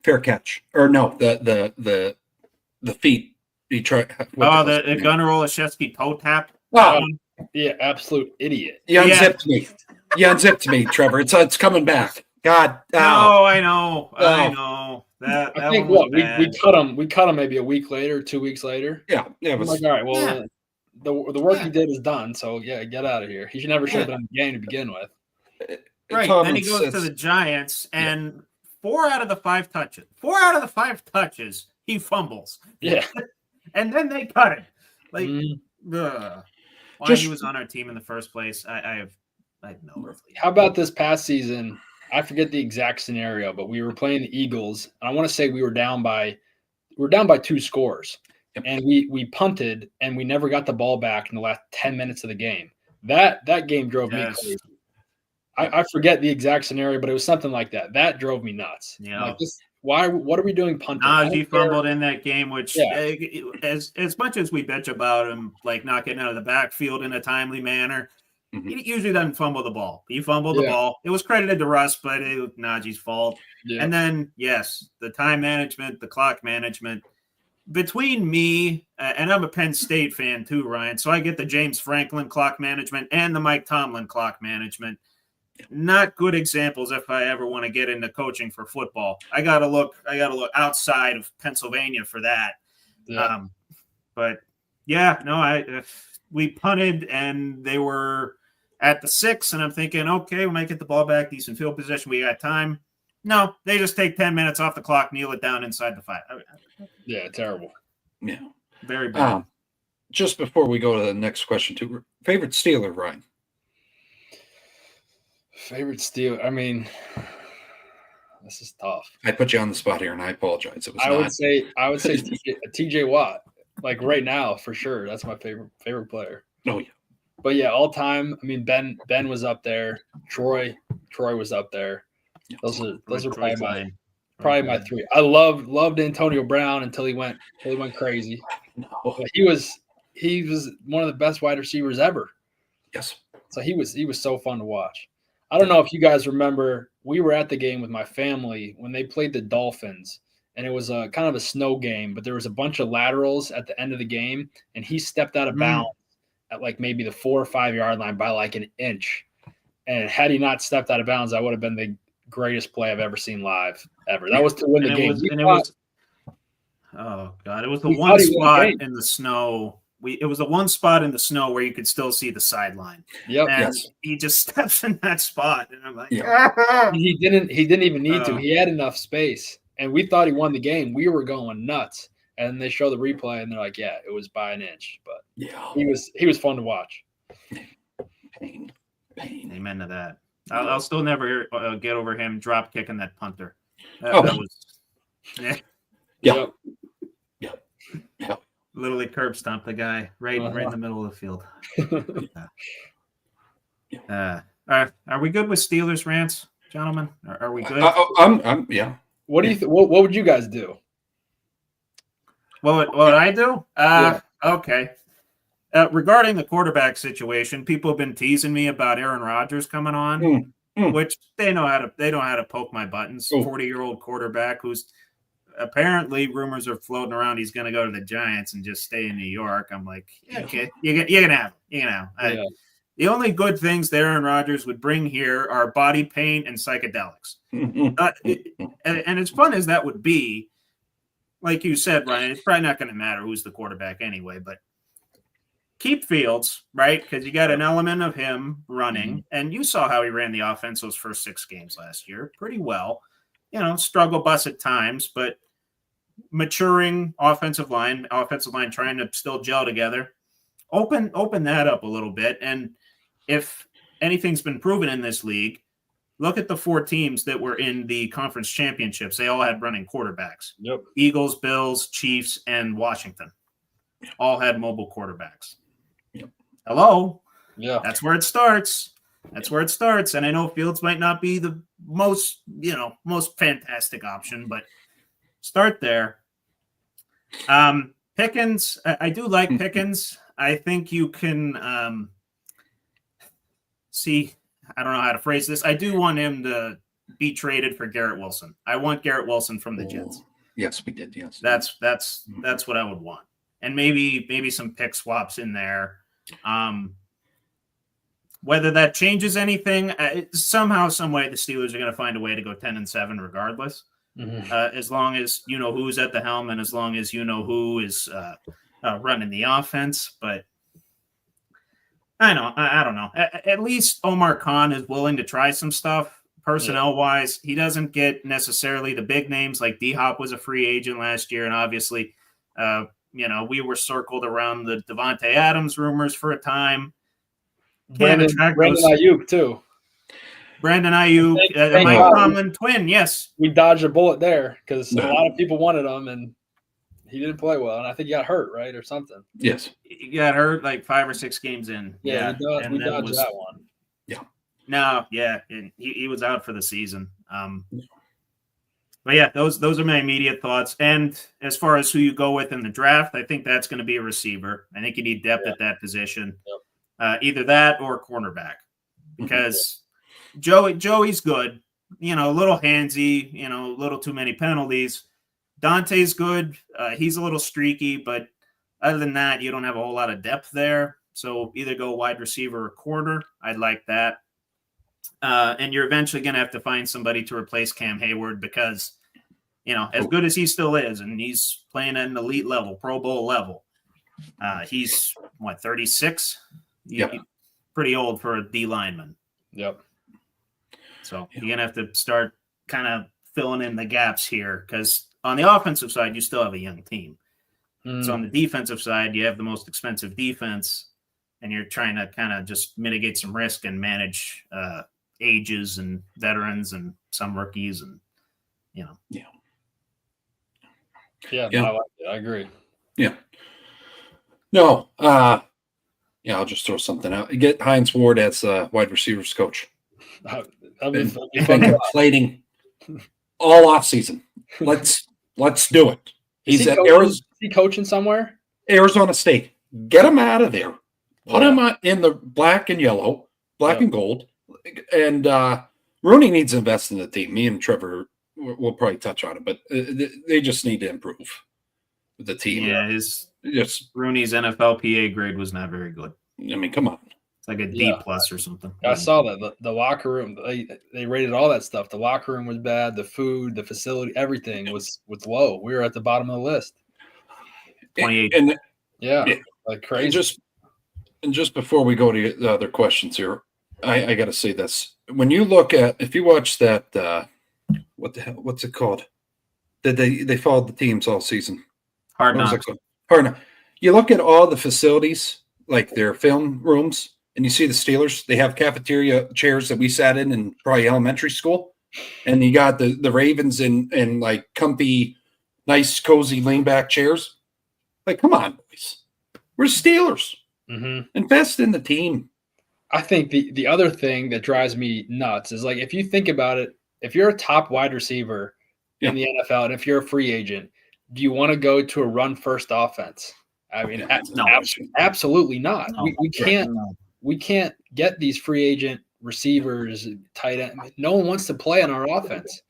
fair catch, or no, the feet. You try. The Gunnar Olszewski toe tap. Oh, yeah, absolute idiot. You unzipped me. You unzipped me, Trevor. It's coming back. God. No, I know. That I think we cut him maybe a week later, 2 weeks later. Yeah. I'm like, all right, well, the work he did is done. So get out of here. He should never should have been in the game to begin with. Right. Then he goes to the Giants, and 4 out of the 5 touches, he fumbles. Yeah. And then they cut him. Like, why he was on our team in the first place, I have no earthly. How about this past season? I forget the exact scenario, but we were playing the Eagles, and I want to say we were down by 2 scores. And we punted, and we never got the ball back in the last 10 minutes of the game. That game drove me Yes. crazy. I forget the exact scenario, but it was something like that. That drove me nuts. Yeah. Like this, what are we doing punting? I don't Najee care. fumbled in that game, which Yeah. as much as we bitch about him, like not getting out of the backfield in a timely manner, he usually doesn't fumble the ball. He fumbled the ball. It was credited to Russ, but it was Najee's fault. Yeah. And then, yes, the time management, the clock management. Between me, and I'm a Penn State fan too, Ryan, so I get the James Franklin clock management and the Mike Tomlin clock management. Not good examples if I ever want to get into coaching for football. I gotta look outside of Pennsylvania for that. Yeah. But yeah, no, we punted and they were at the 6, and I'm thinking, okay, we might get the ball back, decent field position, we got time. No, they just take 10 minutes off the clock, kneel it down inside the 5. Yeah, terrible. Yeah. Very bad. Just before we go to the next question, too, favorite Steeler, Ryan? Favorite Steeler? I mean, this is tough. I put you on the spot here, and I apologize. It was I would say TJ Watt. Like right now, for sure. That's my favorite player. Oh, yeah. But yeah, all time. I mean, Ben was up there. Troy was up there. Those are probably my 3. I loved Antonio Brown until he went crazy. No. But he was one of the best wide receivers ever. Yes. So he was so fun to watch. I don't know if you guys remember, we were at the game with my family when they played the Dolphins, and it was a kind of a snow game, but there was a bunch of laterals at the end of the game, and he stepped out of bounds at like maybe the 4 or 5 yard line by like an inch. And had he not stepped out of bounds, that would have been the greatest play I've ever seen live ever. That was to win the game. Oh God, it was the one spot in the snow. It was the one spot in the snow where you could still see the sideline. Yep. And he just steps in that spot, and I'm like, he didn't even need to. He had enough space, and we thought he won the game. We were going nuts, and they show the replay, and they're like, yeah, it was by an inch, but he was fun to watch. Pain. Amen to that. I'll still never get over him drop kicking that punter. That was literally curb stomped the guy right in the middle of the field. Are we good with Steelers rants, gentlemen? Are we good? I'm yeah. What do you what would you guys do? What would I do? Okay. Regarding the quarterback situation, people have been teasing me about Aaron Rodgers coming on, which they know how to poke my buttons. 40-year-old quarterback who's apparently rumors are floating around he's going to go to the Giants and just stay in New York. I'm like, okay, you're going to have him. The only good things that Aaron Rodgers would bring here are body paint and psychedelics. And as fun as that would be, like you said, Ryan, it's probably not going to matter who's the quarterback anyway, but keep Fields, right? Because you got an element of him running, and you saw how he ran the offense those first 6 games last year pretty well. Struggle bus at times, but maturing offensive line trying to still gel together. Open that up a little bit. And if anything's been proven in this league, look at the 4 teams that were in the conference championships. They all had running quarterbacks. Yep. Eagles, Bills, Chiefs, and Washington all had mobile quarterbacks. Yep. Hello? Yeah. That's where it starts. And I know Fields might not be the most fantastic option, but start there. Pickens, I do like Pickens. I think you can see, I don't know how to phrase this. I do want him to be traded for Garrett Wilson. I want Garrett Wilson from the Jets. Yes, we did. Yes. That's what I would want. And maybe some pick swaps in there. Whether that changes anything, somehow, some way, the Steelers are going to find a way to go 10-7 regardless. As long as you know who's at the helm and as long as you know who is running the offense. But I don't know. At least Omar Khan is willing to try some stuff personnel-wise. He doesn't get necessarily the big names like D-Hop was a free agent last year, and obviously, we were circled around the Devontae Adams rumors for a time. Brandon Ayuk too. Brandon Ayuk, Mike Tomlin twin. Yes, we dodged a bullet there because a lot of people wanted him, and he didn't play well, and I think he got hurt, right, or something. Yes. He got hurt like 5 or 6 games in. Yeah, we dodged that one. Yeah. No, yeah, and he was out for the season. But yeah, those are my immediate thoughts. And as far as who you go with in the draft, I think that's going to be a receiver. I think you need depth at that position, either that or cornerback, because Joey's good, a little handsy, a little too many penalties. Dante's good. He's a little streaky, but other than that, you don't have a whole lot of depth there. So either go wide receiver or corner. I'd like that. And you're eventually going to have to find somebody to replace Cam Hayward because, as good as he still is, and he's playing at an elite level, Pro Bowl level, he's, 36? Yep. He's pretty old for a D lineman. Yep. So you're going to have to start kind of filling in the gaps here because on the offensive side, you still have a young team. So on the defensive side, you have the most expensive defense, and you're trying to kind of just mitigate some risk and manage ages and veterans and some rookies and, Yeah, no, I like it. I agree. Yeah. No, I'll just throw something out. You get Hines Ward as wide receivers coach. Been complaining all off season. Let's do it. He's at Arizona. Is he coaching somewhere? Arizona State. Get him out of there. Put him in the black and yellow, black and gold. And Rooney needs to invest in the team. Me and Trevor will probably touch on it, but they just need to improve with the team. Yeah, Rooney's NFLPA grade was not very good. I mean, come on. It's like a D plus or something. I saw that. The locker room, they rated all that stuff. The locker room was bad. The food, the facility, everything was low. We were at the bottom of the list. 28. And like crazy. And just before we go to the other questions here, I got to say this. When you look at, if you watch that, what's it called? That they followed the teams all season. Hard Knocks. Hard Knocks. You look at all the facilities, like their film rooms, and you see the Steelers. They have cafeteria chairs that we sat in probably elementary school, and you got the Ravens in like comfy, nice, cozy, lean back chairs. Like, come on, boys. We're Steelers. Mm-hmm. Invest in the team. I think the other thing that drives me nuts is, like, if you think about it, if you're a top wide receiver in the NFL and if you're a free agent, do you want to go to a run-first offense? I mean, no, absolutely not. No, we can't get these free agent receivers, tight end. No one wants to play on our offense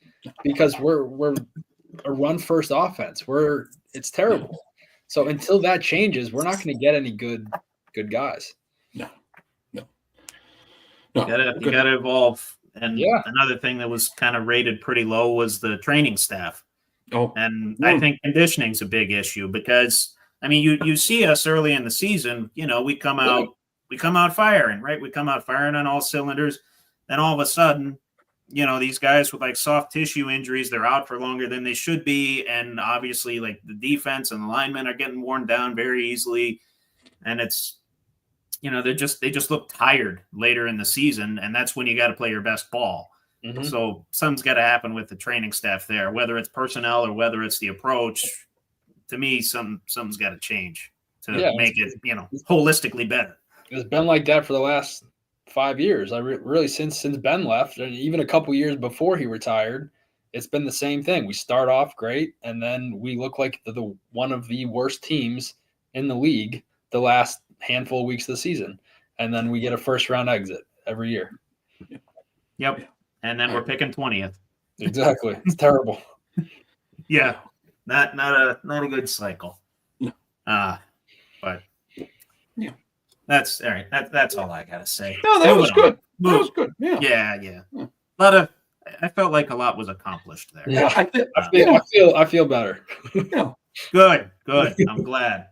because we're a run-first offense. It's terrible. So until that changes, we're not going to get any good guys. No. You gotta evolve. And another thing that was kind of rated pretty low was the training staff. And I think conditioning is a big issue because, I mean, you see us early in the season, we come out firing, right? We come out firing on all cylinders. Then all of a sudden, these guys with like soft tissue injuries, they're out for longer than they should be. And obviously, like, the defense and the linemen are getting worn down very easily. And it's, they just look tired later in the season. And that's when you got to play your best ball. Mm-hmm. So something's got to happen with the training staff there, whether it's personnel or whether it's the approach. To me, something's got to change to make it, holistically better. It's been like that for the last 5 years. Really since Ben left, and even a couple years before he retired, it's been the same thing. We start off great, and then we look like the one of the worst teams in the league the last handful of weeks of the season, and then we get a first-round exit every year. Yep, and then we're picking 20th. Exactly, it's terrible. Yeah, not a good cycle. But yeah, that's all right. That's all I gotta say. No, that was good. That was good. Yeah. I felt like a lot was accomplished there. Yeah, I feel better. Yeah. Good. I'm glad.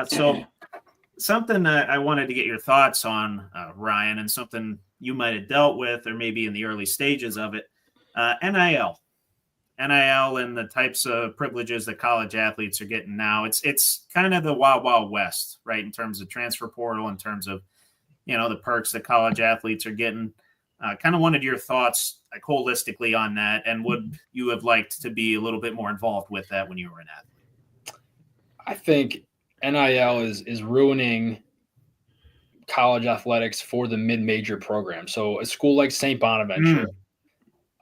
So something I wanted to get your thoughts on, Ryan, and something you might have dealt with or maybe in the early stages of it, NIL and the types of privileges that college athletes are getting now. It's kind of the wild, wild west, right, in terms of transfer portal, in terms of, the perks that college athletes are getting. Kind of wanted your thoughts like holistically on that, and would you have liked to be a little bit more involved with that when you were an athlete? I think NIL is ruining college athletics for the mid-major program. So a school like St. Bonaventure,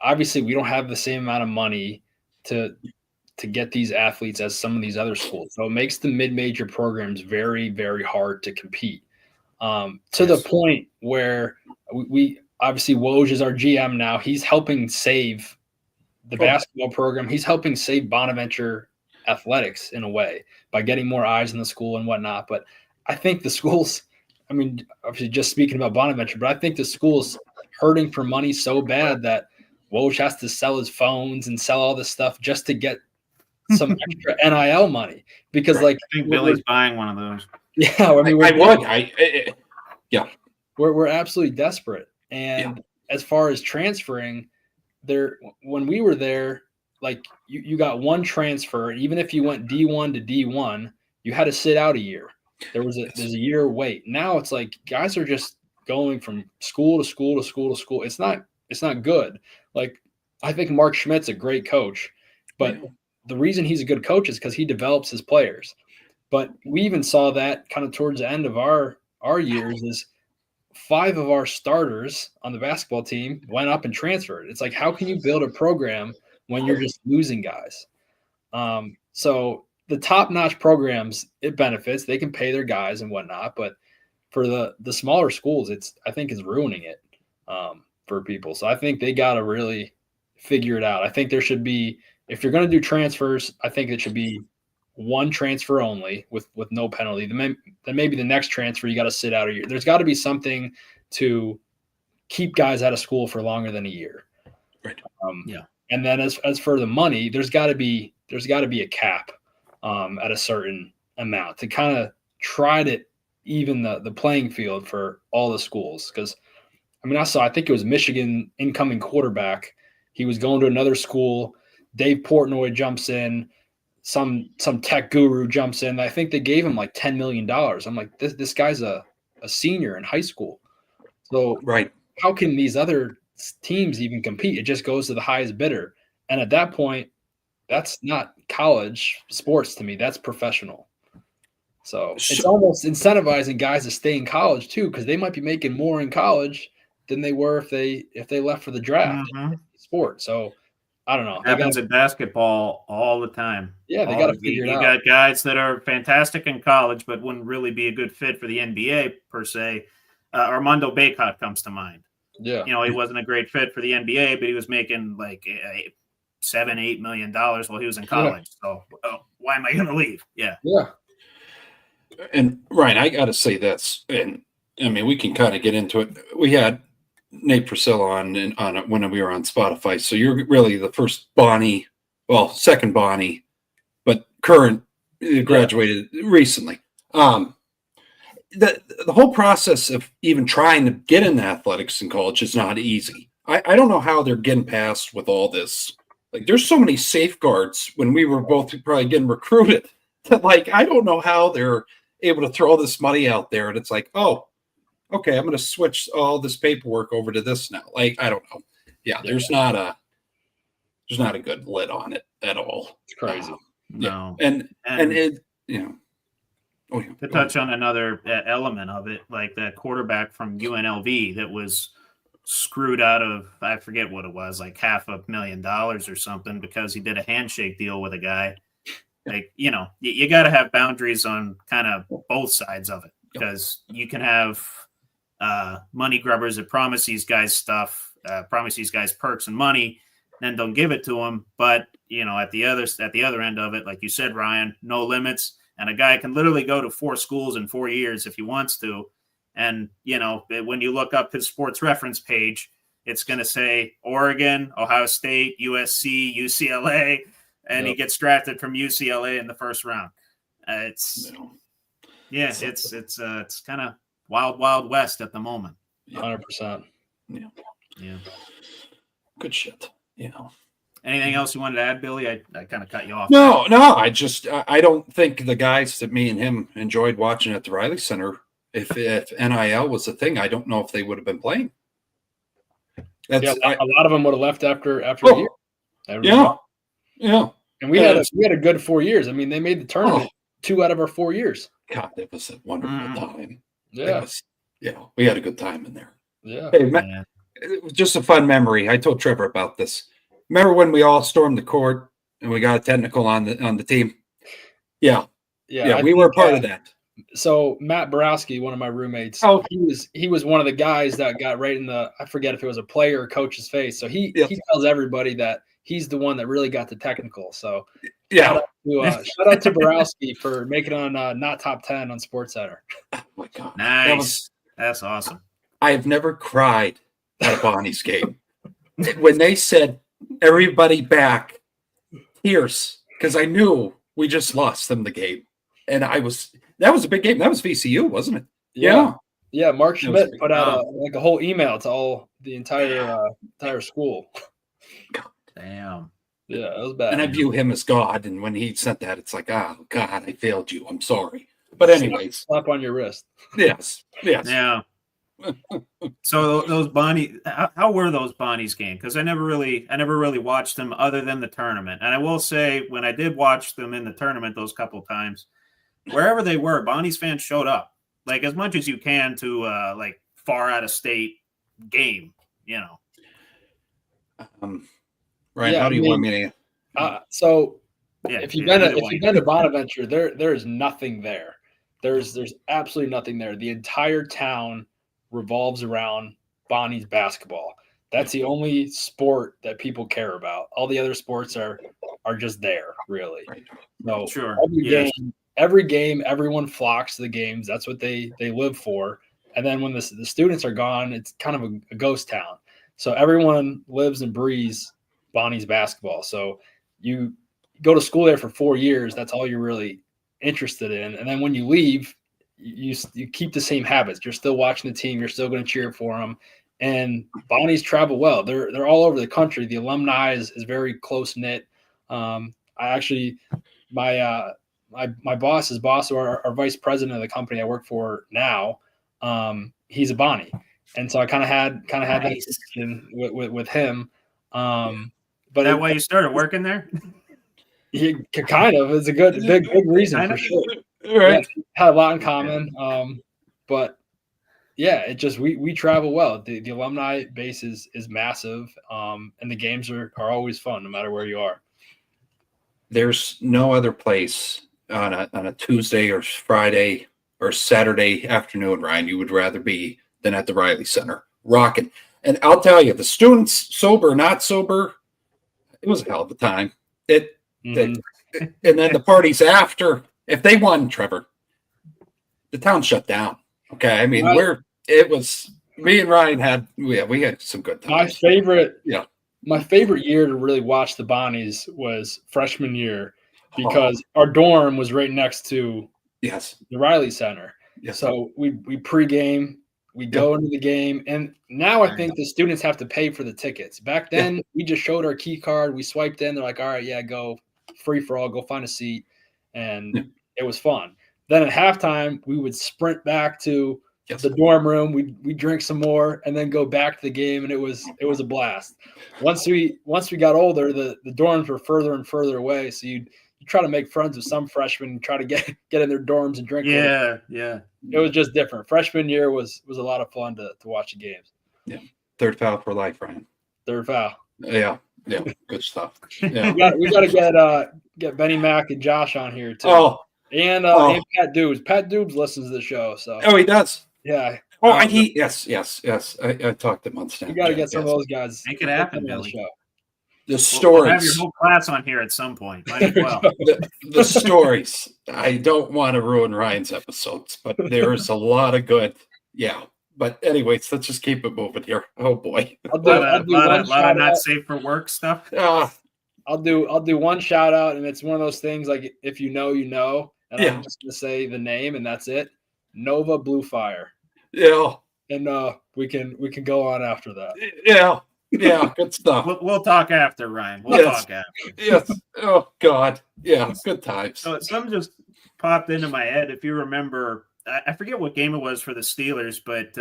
obviously we don't have the same amount of money to get these athletes as some of these other schools. So it makes the mid-major programs very, very hard to compete. To the point where we obviously Woj is our GM now. He's helping save the basketball program. He's helping save Bonaventure athletics in a way by getting more eyes in the school and whatnot. But I think the schools, I mean, obviously just speaking about Bonaventure, but I think the school's hurting for money so bad that Woj has to sell his phones and sell all this stuff just to get some extra NIL money. Because like I think Billy's buying one of those. Yeah, I mean, we're absolutely desperate. And as far as transferring, when we were there, like you got one transfer. Even if you went D1 to D1, you had to sit out a year. There's a year wait. Now it's like guys are just going from school to school to school to school. It's not good. Like I think Mark Schmidt's a great coach, but the reason he's a good coach is because he develops his players. But we even saw that kind of towards the end of our years is 5 of our starters on the basketball team went up and transferred. It's like, how can you build a program when you're just losing guys? So the top-notch programs, it benefits. They can pay their guys and whatnot. But for the smaller schools, I think is ruining it for people. So I think they got to really figure it out. I think there should be, if you're going to do transfers, I think it should be one transfer only with no penalty. Then maybe the next transfer you got to sit out a year. There's got to be something to keep guys out of school for longer than a year. Right. And then as for the money, there's got to be a cap at a certain amount to kind of try to even the playing field for all the schools. Because I mean, I think it was Michigan incoming quarterback. He was going to another school. Dave Portnoy jumps in. Some tech guru jumps in. I think they gave him like $10 million. I'm like, this guy's a senior in high school. So how can these other teams even compete? It just goes to the highest bidder. And at that point, that's not college sports to me. That's professional. So it's almost incentivizing guys to stay in college too, because they might be making more in college than they were if they left for the draft sport. So I don't know. Happens in basketball all the time. Yeah, they got to figure it out. You got guys that are fantastic in college, but wouldn't really be a good fit for the NBA per se. Armando Bacot comes to mind. Yeah, he wasn't a great fit for the NBA, but he was making like $7-8 million while he was in college. So why am I going to leave? Yeah. And Ryan, I got to say this, and I mean we can kind of get into it. We had Nate Priscilla on it when we were on Spotify. So you're really the first Bonnie, second Bonnie, but current graduated recently. The whole process of even trying to get into athletics in college is not easy. I don't know how they're getting past with all this. Like there's so many safeguards when we were both probably getting recruited that I don't know how they're able to throw all this money out there. And it's like, okay, I'm going to switch all this paperwork over to this now. I don't know. Yeah, there's not a good lid on it at all. It's crazy. No. And it, to touch on another element of it, like that quarterback from UNLV that was screwed out of, I forget what it was, like $500,000 or something because he did a handshake deal with a guy. Like, you got to have boundaries on kind of both sides of it because you can have money grubbers that promise these guys stuff, promise these guys perks and money, then don't give it to them. But at the other end of it, like you said, Ryan, no limits, and a guy can literally go to 4 schools in 4 years if he wants to. And when you look up his sports reference page, it's going to say Oregon, Ohio State, USC, UCLA, and he gets drafted from UCLA in the first round. It's kind of wild west at the moment. 100%. Yeah. Good shit. Anything else you wanted to add, Billy? I kind of cut you off. No. I don't think the guys that me and him enjoyed watching at the Riley Center, if NIL was a thing, I don't know if they would have been playing. That's a lot of them would have left after a oh, year. yeah. And we had a good 4 years. I mean, they made the tournament 2 out of our 4 years. God, it was a wonderful time. Yeah. We had a good time in there. Yeah. Hey, it was just a fun memory. I told Trevor about this. Remember when we all stormed the court and we got a technical on the team? Yeah. We were part of that. So Matt Borowski, one of my roommates, he was one of the guys that got right in the, I forget if it was a player or coach's face. So he tells everybody that he's the one that really got the technical. So shout out to Borowski for making it on not top 10 on SportsCenter. Oh my God. Nice. That's awesome. I have never cried at a Bonnie's game. When they said everybody back, tears, because I knew we just lost them the game. And that was a big game. That was VCU, wasn't it? Yeah. Mark Schmidt put out a whole email to the entire school. God. Damn. Yeah, it was bad. And I view him as God. And when he sent that, it's like, oh God, I failed you. I'm sorry. But anyways, slap on your wrist. Yes. Yeah. So those Bonnie, how were those Bonnie's game? Because I never really watched them other than the tournament. And I will say, when I did watch them in the tournament those couple times, wherever they were, Bonnie's fans showed up like as much as you can to like far out of state game. Right? How do you want me to? If you've been to Bonaventure, there is nothing there. There's absolutely nothing there. The entire town revolves around Bonnie's basketball. That's the only sport that people care about. All the other sports are just there, really. Right. So sure. Every game, everyone flocks to the games. That's what they live for. And then when the students are gone, it's kind of a ghost town. So everyone lives and breathes Bonnie's basketball. So you go to school there for 4 years. That's all you're really interested in. And then when you leave, you keep the same habits. You're still watching the team. You're still going to cheer for them. And Bonnie's travel well. They're all over the country. The alumni is very close knit. My boss's boss, or our vice president of the company I work for now, he's a Bonnie, and so I kind of had that connection with him. But that why you started working there? He kind of. It's a big reason for sure. Right. Yeah, had a lot in common. But yeah, it just we travel well. The alumni base is massive, and the games are always fun no matter where you are. There's no other place on a Tuesday or Friday or Saturday afternoon, Ryan, you would rather be than at the Riley Center, rocking. And I'll tell you, the students, sober, not sober, it was a hell of a time. And then the parties after, if they won, Trevor, the town shut down. Okay, I mean, me and Ryan we had some good times. My favorite year to really watch the Bonnies was freshman year, because our dorm was right next to the Riley Center. Yes. So we pregame, we go into the game, and now I think the students have to pay for the tickets. Back then, we just showed our key card, we swiped in, they're like, all right, go free for all, go find a seat, and it was fun. Then at halftime, we would sprint back to the dorm room, we drink some more, and then go back to the game, and it was a blast. Once we got older, the dorms were further and further away, so you try to make friends with some freshmen and try to get in their dorms and drink. Yeah. It was just different. Freshman year was a lot of fun to watch the games. Yeah. Third foul for life, Ryan. Third foul. Yeah. Good stuff. Yeah. we got to get Benny Mack and Josh on here too. And Pat Dubes. Pat Dubes listens to the show. So. Oh, he does. Yeah. Yes. I talked to him on Snapchat. You got to get some of those guys. Make it happen, Billy. The stories. We'll have your whole class on here at some point. Might as well. the stories. I don't want to ruin Ryan's episodes, but there's a lot of good. Yeah. But anyways, let's just keep it moving here. Oh boy. A lot of not safe for work stuff. I'll do one shout out, and it's one of those things like if you know, you know, and I'm just gonna say the name and that's it. Nova Blue Fire. Yeah. And we can go on after that. Yeah. Yeah, good stuff. We'll talk after, Ryan. We'll talk after. Yes. Oh God. Yeah, good times. So something just popped into my head. If you remember, I forget what game it was for the Steelers, but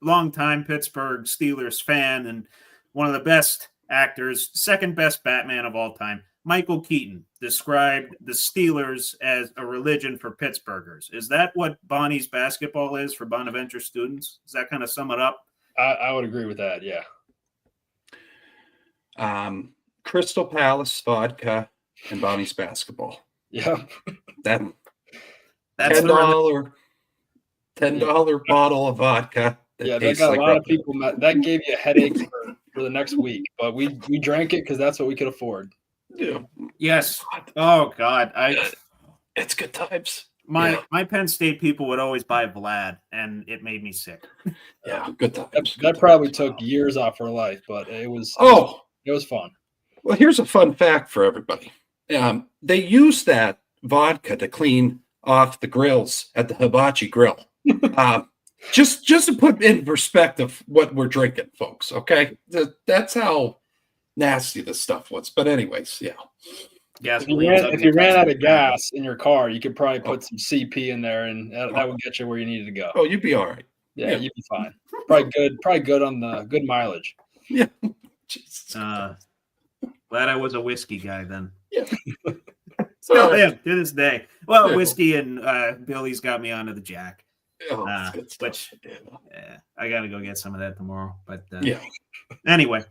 longtime Pittsburgh Steelers fan and one of the best actors, second best Batman of all time, Michael Keaton, described the Steelers as a religion for Pittsburghers. Is that what Bonnie's basketball is for Bonaventure students? Does that kind of sum it up? I would agree with that. Yeah. Crystal Palace vodka and Bonnie's basketball. Yeah. That's $10 bottle of vodka. That got a lot of people. That gave you a headache for the next week, but we drank it because that's what we could afford. Yeah. Yes. Oh God, it's good times. My Penn State people would always buy Vlad, and it made me sick. Yeah, good times. That probably took years off her life, but it was fun. Well, here's a fun fact for everybody. They use that vodka to clean off the grills at the Hibachi Grill. Just to put in perspective what we're drinking, folks. Okay, that's how nasty this stuff was. But anyways, yeah. If you ran out of gas in your car, you could probably put some CP in there, and that would get you where you needed to go. Oh, you'd be all right. Yeah, you'd be fine. Probably good on the good mileage. Yeah. Glad I was a whiskey guy then. Yeah. Still am to this day. Well, whiskey and Billy's got me onto the Jack. Which I got to go get some of that tomorrow. But anyway,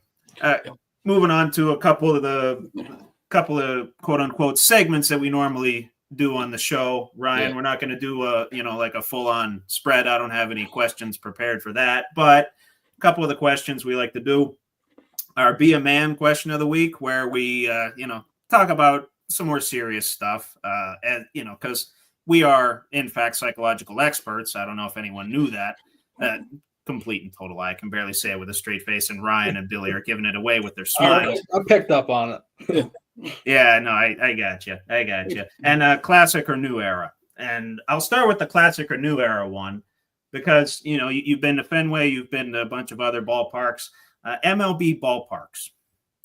moving on to a couple of quote unquote segments that we normally do on the show. Ryan, we're not going to do a full on spread. I don't have any questions prepared for that, but a couple of the questions we like to do our Be a Man question of the week, where we talk about some more serious stuff, and because we are in fact psychological experts. I don't know if anyone knew that. Complete and total lie. I can barely say it with a straight face, and Ryan and Billy are giving it away with their smiles. I picked up on it. Yeah, no, I got you. And classic or new era. And I'll start with the classic or new era one, because you've been to Fenway, you've been to a bunch of other ballparks, MLB ballparks.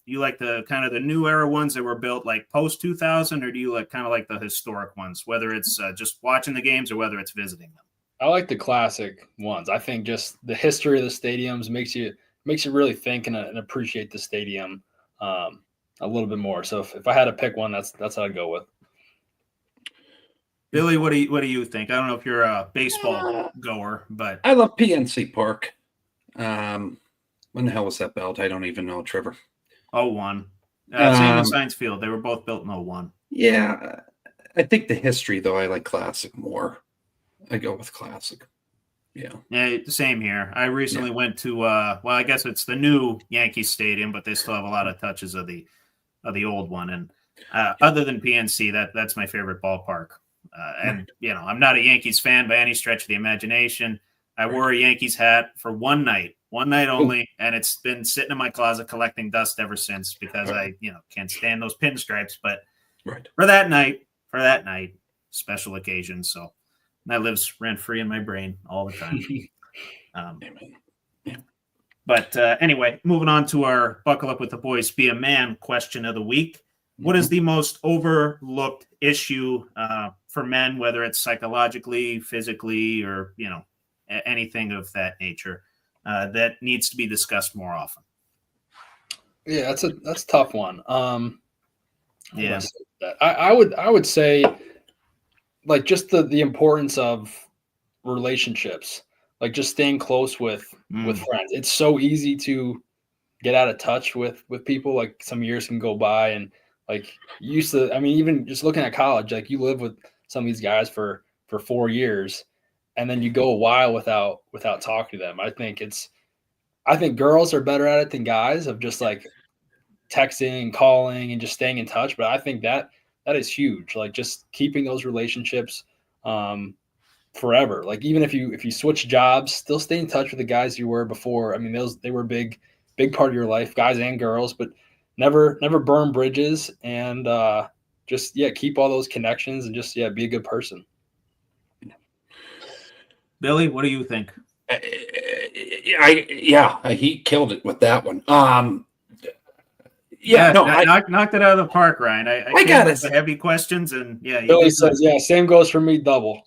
Do you like the kind of the new era ones that were built like post 2000, or do you like kind of like the historic ones, whether it's just watching the games or whether it's visiting them? I like the classic ones. I think just the history of the stadiums makes you really think and appreciate the stadium a little bit more. So if I had to pick one, that's what I'd go with. Billy, what do you think? I don't know if you're a baseball goer, but I love PNC Park. When the hell was that built? I don't even know, Trevor. 01. Same as Science Field. They were both built in 01. Yeah, I think the history, though, I like classic more. I go with classic. Yeah, same here. I recently went to I guess it's the new Yankee Stadium, but they still have a lot of touches of the old one. And other than PNC, that's my favorite ballpark. And I'm not a Yankees fan by any stretch of the imagination. I wore a Yankees hat for one night only, and it's been sitting in my closet collecting dust ever since, because I can't stand those pinstripes. But for that night, special occasion. So that lives rent free in my brain all the time. But anyway, moving on to our Buckle Up with the Boys, Be a Man question of the week. What is the most overlooked issue for men, whether it's psychologically, physically, or anything of that nature, that needs to be discussed more often? Yeah, that's a tough one. I would say, like, just the importance of relationships, like just staying close with friends. It's so easy to get out of touch with people. Like, some years can go by, and like even just looking at college, like you live with some of these guys for 4 years, and then you go a while without talking to them. I think girls are better at it than guys, of just like texting and calling and just staying in touch. But I think that is huge. Like, just keeping those relationships forever. Like, even if you switch jobs, still stay in touch with the guys you were before. I mean, they were a big part of your life, guys and girls, but never burn bridges, and just keep all those connections, and just be a good person. Billy, what do you think? He killed it with that one. Knocked it out of the park, Ryan. I got it. Heavy questions, and Billy says, same goes for me. Double.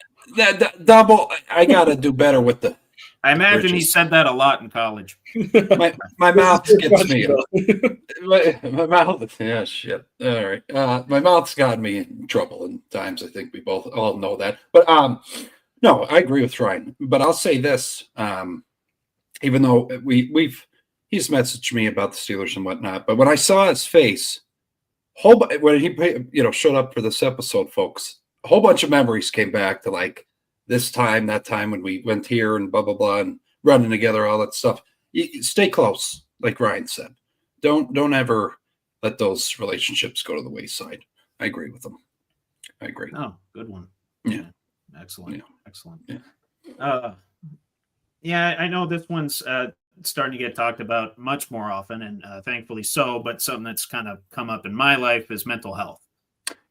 Double. I got to do better with the I imagine he said that a lot in college. My mouth gets me. My mouth, yeah, shit. All right. My mouth's gotten me in trouble in times. I think we both all know that. But no, I agree with Ryan. But I'll say this: even though he's messaged me about the Steelers and whatnot, but when I saw his face, when he showed up for this episode, folks, a whole bunch of memories came back to like this time, that time when we went here and blah blah blah and running together, all that stuff. Stay close, like Ryan said. Don't ever let those relationships go to the wayside. I agree with them. I agree. Oh, good one. Yeah. Excellent. Yeah. Excellent. Yeah. Yeah, I know this one's starting to get talked about much more often, and thankfully so, but something that's kind of come up in my life is mental health.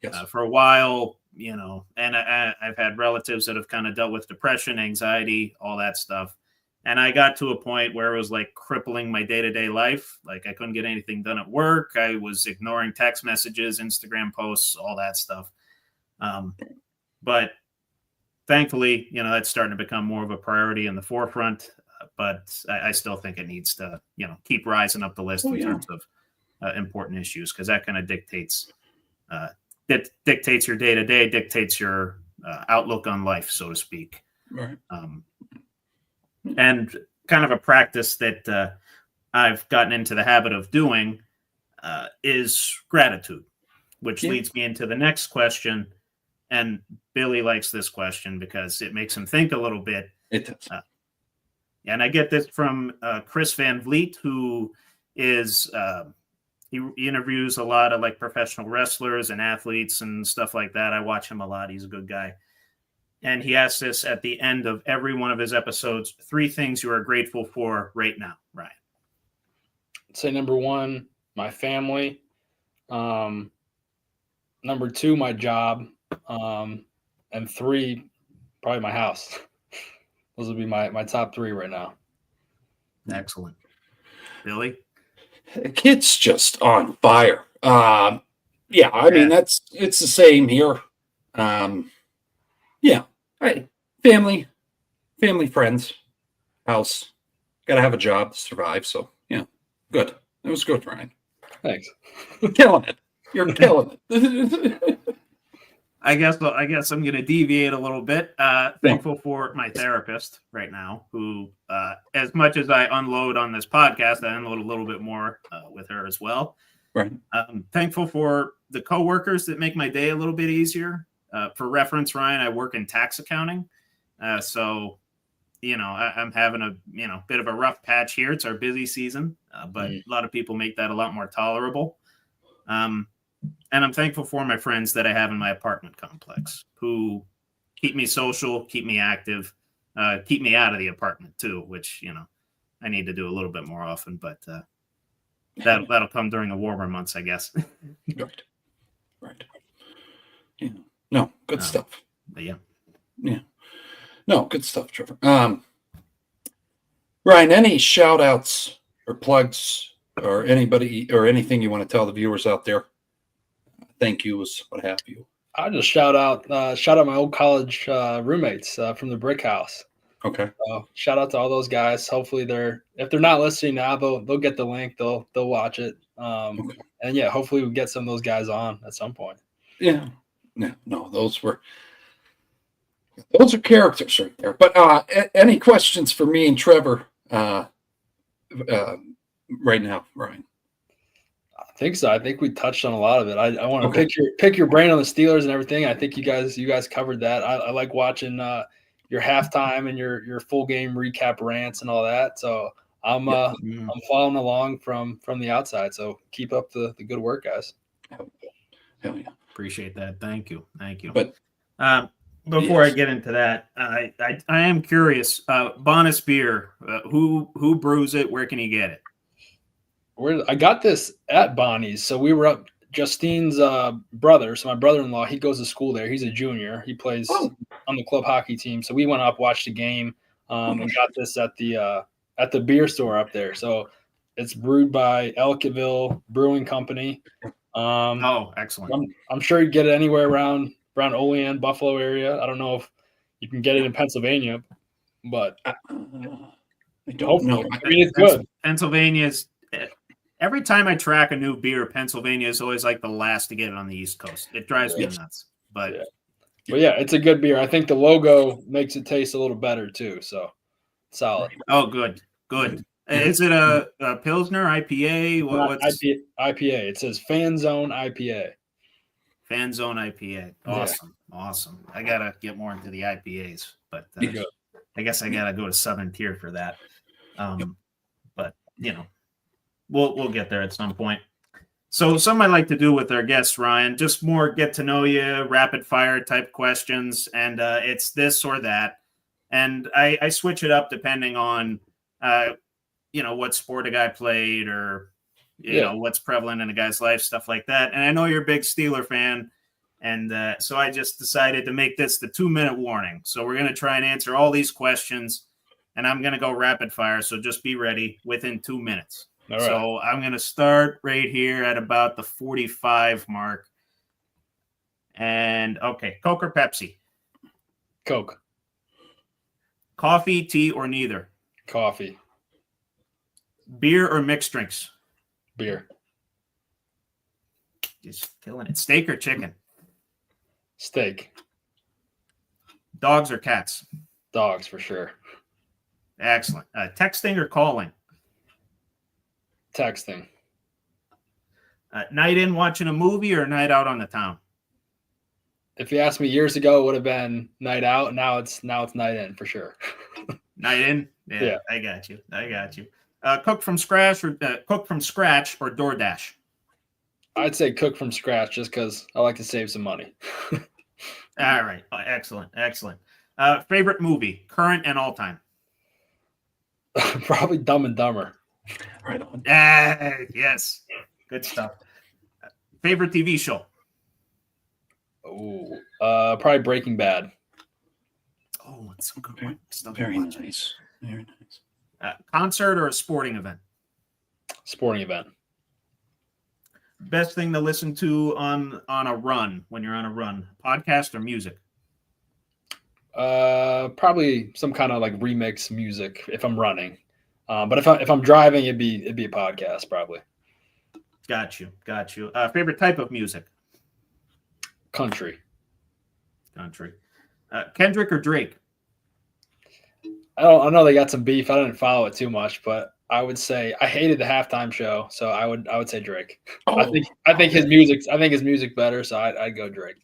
Yes. For a while, and I've had relatives that have kind of dealt with depression, anxiety, all that stuff. And I got to a point where it was like crippling my day-to-day life. Like I couldn't get anything done at work. I was ignoring text messages, Instagram posts, all that stuff. But thankfully, that's starting to become more of a priority in the forefront. But I still think it needs to, keep rising up the list in terms of important issues, because that kind of dictates your day-to-day, dictates your outlook on life, so to speak. Right. And kind of a practice that I've gotten into the habit of doing is gratitude, which leads me into the next question. And Billy likes this question because it makes him think a little bit. It does. And I get this from Chris Van Vliet, who is he interviews a lot of like professional wrestlers and athletes and stuff like that. I watch him a lot. He's a good guy. And he asks this at the end of every one of his episodes: 3 things you are grateful for right now, Ryan. I'd say number 1, my family. Number 2, my job. And 3, probably my house. Those would be my top 3 right now. Excellent. Billy? The kid's just on fire. Yeah, I mean, it's the same here. Yeah. Family, friends, house. Got to have a job to survive. So, yeah, good. It was good, Ryan. Thanks. Killing it. You're killing it. I guess I'm going to deviate a little bit. Thankful for my therapist right now, who, as much as I unload on this podcast, I unload a little bit more with her as well. Right. Thankful for the coworkers that make my day a little bit easier. For reference, Ryan, I work in tax accounting. So, I'm having a, bit of a rough patch here. It's our busy season, but a lot of people make that a lot more tolerable. And I'm thankful for my friends that I have in my apartment complex, who keep me social, keep me active, keep me out of the apartment too, which, I need to do a little bit more often, but that'll come during the warmer months, I guess. Right. Yeah. No, good stuff. Yeah. No, good stuff, Trevor. Ryan, any shout outs or plugs or anybody or anything you want to tell the viewers out there? Thank yous, what have you. I'll just shout out my old college roommates from the Brick House. Okay. Shout out to all those guys. Hopefully if they're not listening now, they'll get the link. They'll watch it. Okay. And yeah, hopefully we get some of those guys on at some point. Yeah. No, those are characters right there. But any questions for me and Trevor right now, Ryan? I think so. I think we touched on a lot of it. I want to pick your brain on the Steelers and everything. I think you guys covered that. I like watching your halftime and your full game recap rants and all that. So I'm following along from the outside. So keep up the good work, guys. Hell yeah. Appreciate that. Thank you. But before I get into that, I am curious. Bonus beer. Who brews it? Where can you get it? I got this at Bonnie's. So we were up. Justine's brother, so my brother-in-law, he goes to school there. He's a junior. He plays on the club hockey team. So we went up, watched the game, and got this at the beer store up there. So it's brewed by Ellicottville Brewing Company. Excellent. I'm sure you get it anywhere around Olean, Buffalo area. I don't know if you can get it in Pennsylvania. but I don't know. I mean, it's good. Pennsylvania's every time I track a new beer, Pennsylvania is always like the last to get it on the East Coast. It drives me nuts. But yeah, it's a good beer. I think the logo makes it taste a little better too. So solid. Oh, good. Is it a Pilsner IPA? What's IPA? It says Fan Zone IPA. Fan Zone IPA? Awesome. I gotta get more into the IPAs, but I guess I gotta go to Southern Tier for that. But we'll get there at some point. So something I like to do with our guests, Ryan, just more get to know you, rapid fire type questions, and it's this or that, and I switch it up depending on what sport a guy played or what's prevalent in a guy's life, stuff like that. And I know you're a big Steeler fan, and so I just decided to make this the 2-minute warning. So we're gonna try and answer all these questions, and I'm gonna go rapid fire. So just be ready within 2 minutes. All right. So I'm going to start right here at about the 45 mark. And okay, Coke or Pepsi? Coke. Coffee, tea, or neither? Coffee. Beer or mixed drinks? Beer. Just killing it. Steak or chicken? Steak. Dogs or cats? Dogs for sure. Excellent. Texting or calling? Texting. Night in watching a movie or night out on the town? If you asked me years ago, it would have been night out. Now it's night in for sure. Night in? Yeah. I got you. Cook from scratch or DoorDash? I'd say cook from scratch just because I like to save some money. All right. Excellent. Favorite movie, current and all time? Probably Dumb and Dumber. Right on. Yes. Good stuff. Favorite TV show? Oh, probably Breaking Bad. Oh, it's a good one. Very nice. Very nice. Concert or a sporting event? Sporting event. Best thing to listen to on a run when you're on a run? Podcast or music? Probably some kind of like remix music if I'm running. But if I'm driving, it'd be a podcast probably. Got you. Favorite type of music? Country. Kendrick or Drake? I know they got some beef. I didn't follow it too much, but I would say I hated the halftime show, so I would say Drake. Oh. I think his music better, so I'd go Drake.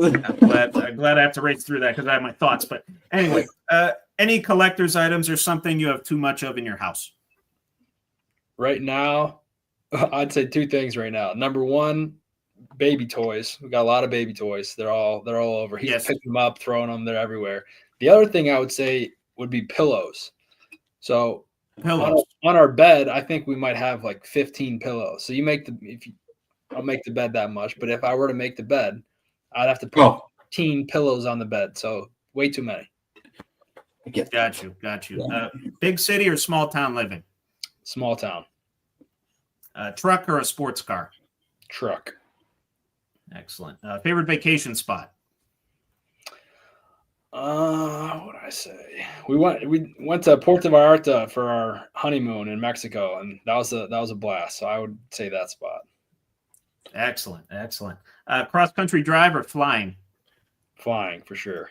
I'm glad I have to race through that because I have my thoughts. But anyway, any collector's items or something you have too much of in your house? Right now, I'd say two things right now. Number one, baby toys. We got a lot of baby toys. They're all over. He's picking them up, throwing them. They're everywhere. The other thing I would say would be pillows. So on our bed, I think we might have like 15 pillows. So I'll make the bed that much. But if I were to make the bed, I'd have to put 15 pillows on the bed. So way too many. Got you. Big city or small town living? Small town. Truck or a sports car? Truck. Excellent. Favorite vacation spot? What did I say? We went to Puerto Vallarta for our honeymoon in Mexico, and that was a blast. So I would say that spot. Excellent. Cross country drive or flying? Flying for sure.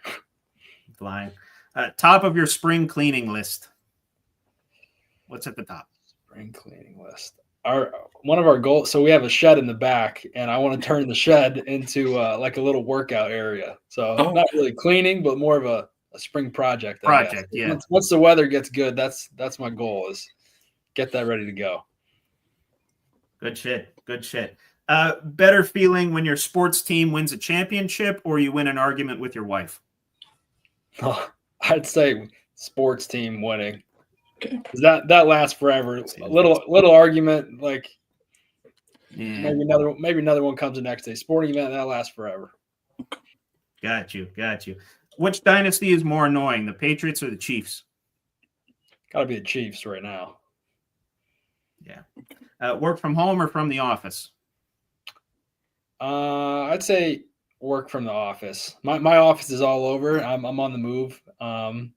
Flying. Top of your spring cleaning list. What's at the top? Spring cleaning list. One of our goals. So we have a shed in the back, and I want to turn the shed into like a little workout area. So not really cleaning, but more of a spring project. Yeah. Once the weather gets good, that's my goal is get that ready to go. Good shit. Better feeling when your sports team wins a championship or you win an argument with your wife? I'd say sports team winning. Okay. That lasts forever. A little argument, like maybe another one comes the next day. Sporting event that lasts forever. Got you. Which dynasty is more annoying, the Patriots or the Chiefs? Got to be the Chiefs right now. Yeah. Work from home or from the office? I'd say work from the office. My office is all over. I'm on the move.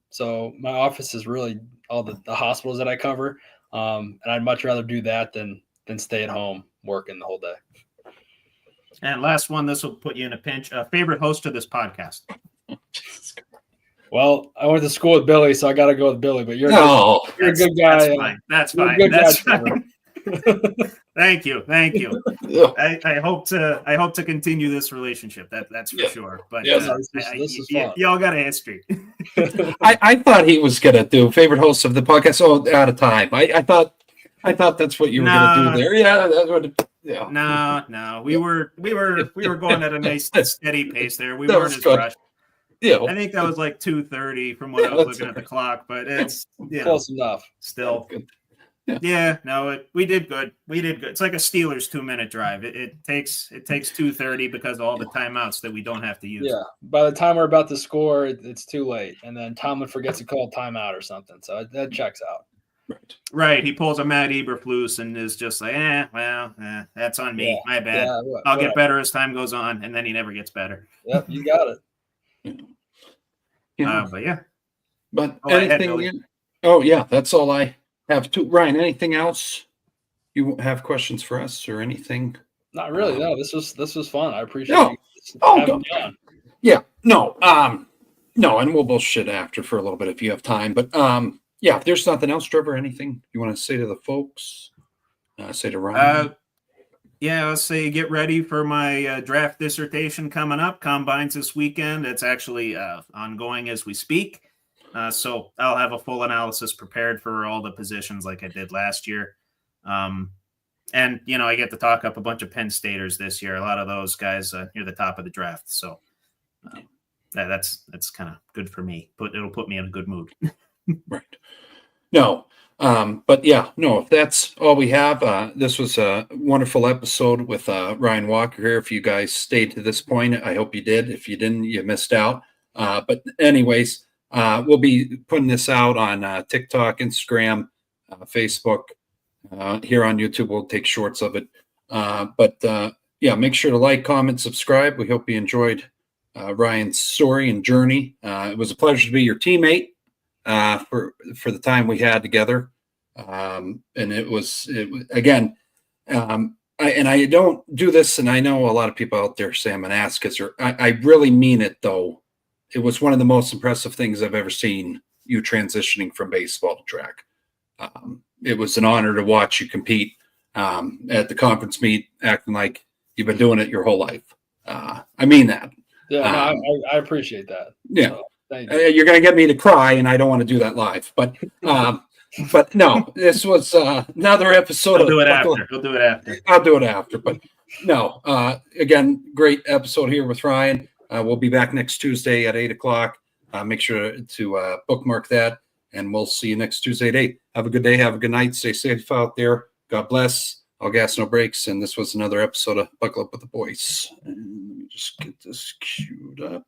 So my office is really all the hospitals that I cover. And I'd much rather do that than stay at home working the whole day. And last one, this will put you in a pinch. Favorite host of this podcast? Well, I went to school with Billy, so I got to go with Billy. But you're No, you're a good guy. That's fine. That's fine. Thank you. I hope to continue this relationship. That's for sure. But yes, this is fun. Y'all got a history. I thought he was gonna do favorite host of the podcast. Oh, out of time. I thought that's what you were gonna do there. Yeah, that's what. Yeah. No. We were going at a nice steady pace there. We weren't as rushed. Yeah, I think that was like 2:30 from what I was looking at the clock, but it's close enough. Still. We did good. It's like a Steelers 2-minute drive. It takes 2:30 because of all the timeouts that we don't have to use. Yeah. By the time we're about to score, it's too late, and then Tomlin forgets to call timeout or something. So that checks out. Right. He pulls a Matt Eberflus and is just like, that's on me. My bad. Yeah, I'll get better as time goes on, and then he never gets better. Yep, you got it. But anything? That's all I have to. Ryan, anything else? You have questions for us or anything? Not really. No, this was fun. I appreciate you having me on. Yeah. No. No, and we'll bullshit after for a little bit if you have time. But if there's nothing else, Trevor, anything you want to say to the folks? Say to Ryan. I'll say get ready for my draft dissertation coming up. Combines this weekend. It's actually ongoing as we speak. So I'll have a full analysis prepared for all the positions like I did last year. And, I get to talk up a bunch of Penn Staters this year. A lot of those guys near the top of the draft. So that's kind of good for me. It'll put me in a good mood. Right. No. If that's all we have, this was a wonderful episode with Ryan Walker here. If you guys stayed to this point, I hope you did. If you didn't, you missed out. But anyways, we'll be putting this out on TikTok, Instagram, Facebook. Here on YouTube, we'll take shorts of it. Make sure to like, comment, subscribe. We hope you enjoyed Ryan's story and journey. It was a pleasure to be your teammate for the time we had together. And it was again, I don't do this, and I know a lot of people out there say I'm an ass kisser. I really mean it, though. It was one of the most impressive things I've ever seen, you transitioning from baseball to track. It was an honor to watch you compete at the conference meet, acting like you've been doing it your whole life. I mean that. Yeah, I appreciate that. Yeah. So, thank you. You're going to get me to cry, and I don't want to do that live. But no, this was another episode. We'll do it after. I'll do it after. But no, again, great episode here with Ryan. We'll be back next Tuesday at 8:00. Make sure to bookmark that, and we'll see you next Tuesday at 8. Have a good day. Have a good night. Stay safe out there. God bless. All gas, no breaks. And this was another episode of Buckle Up with the Boys. And let me just get this queued up.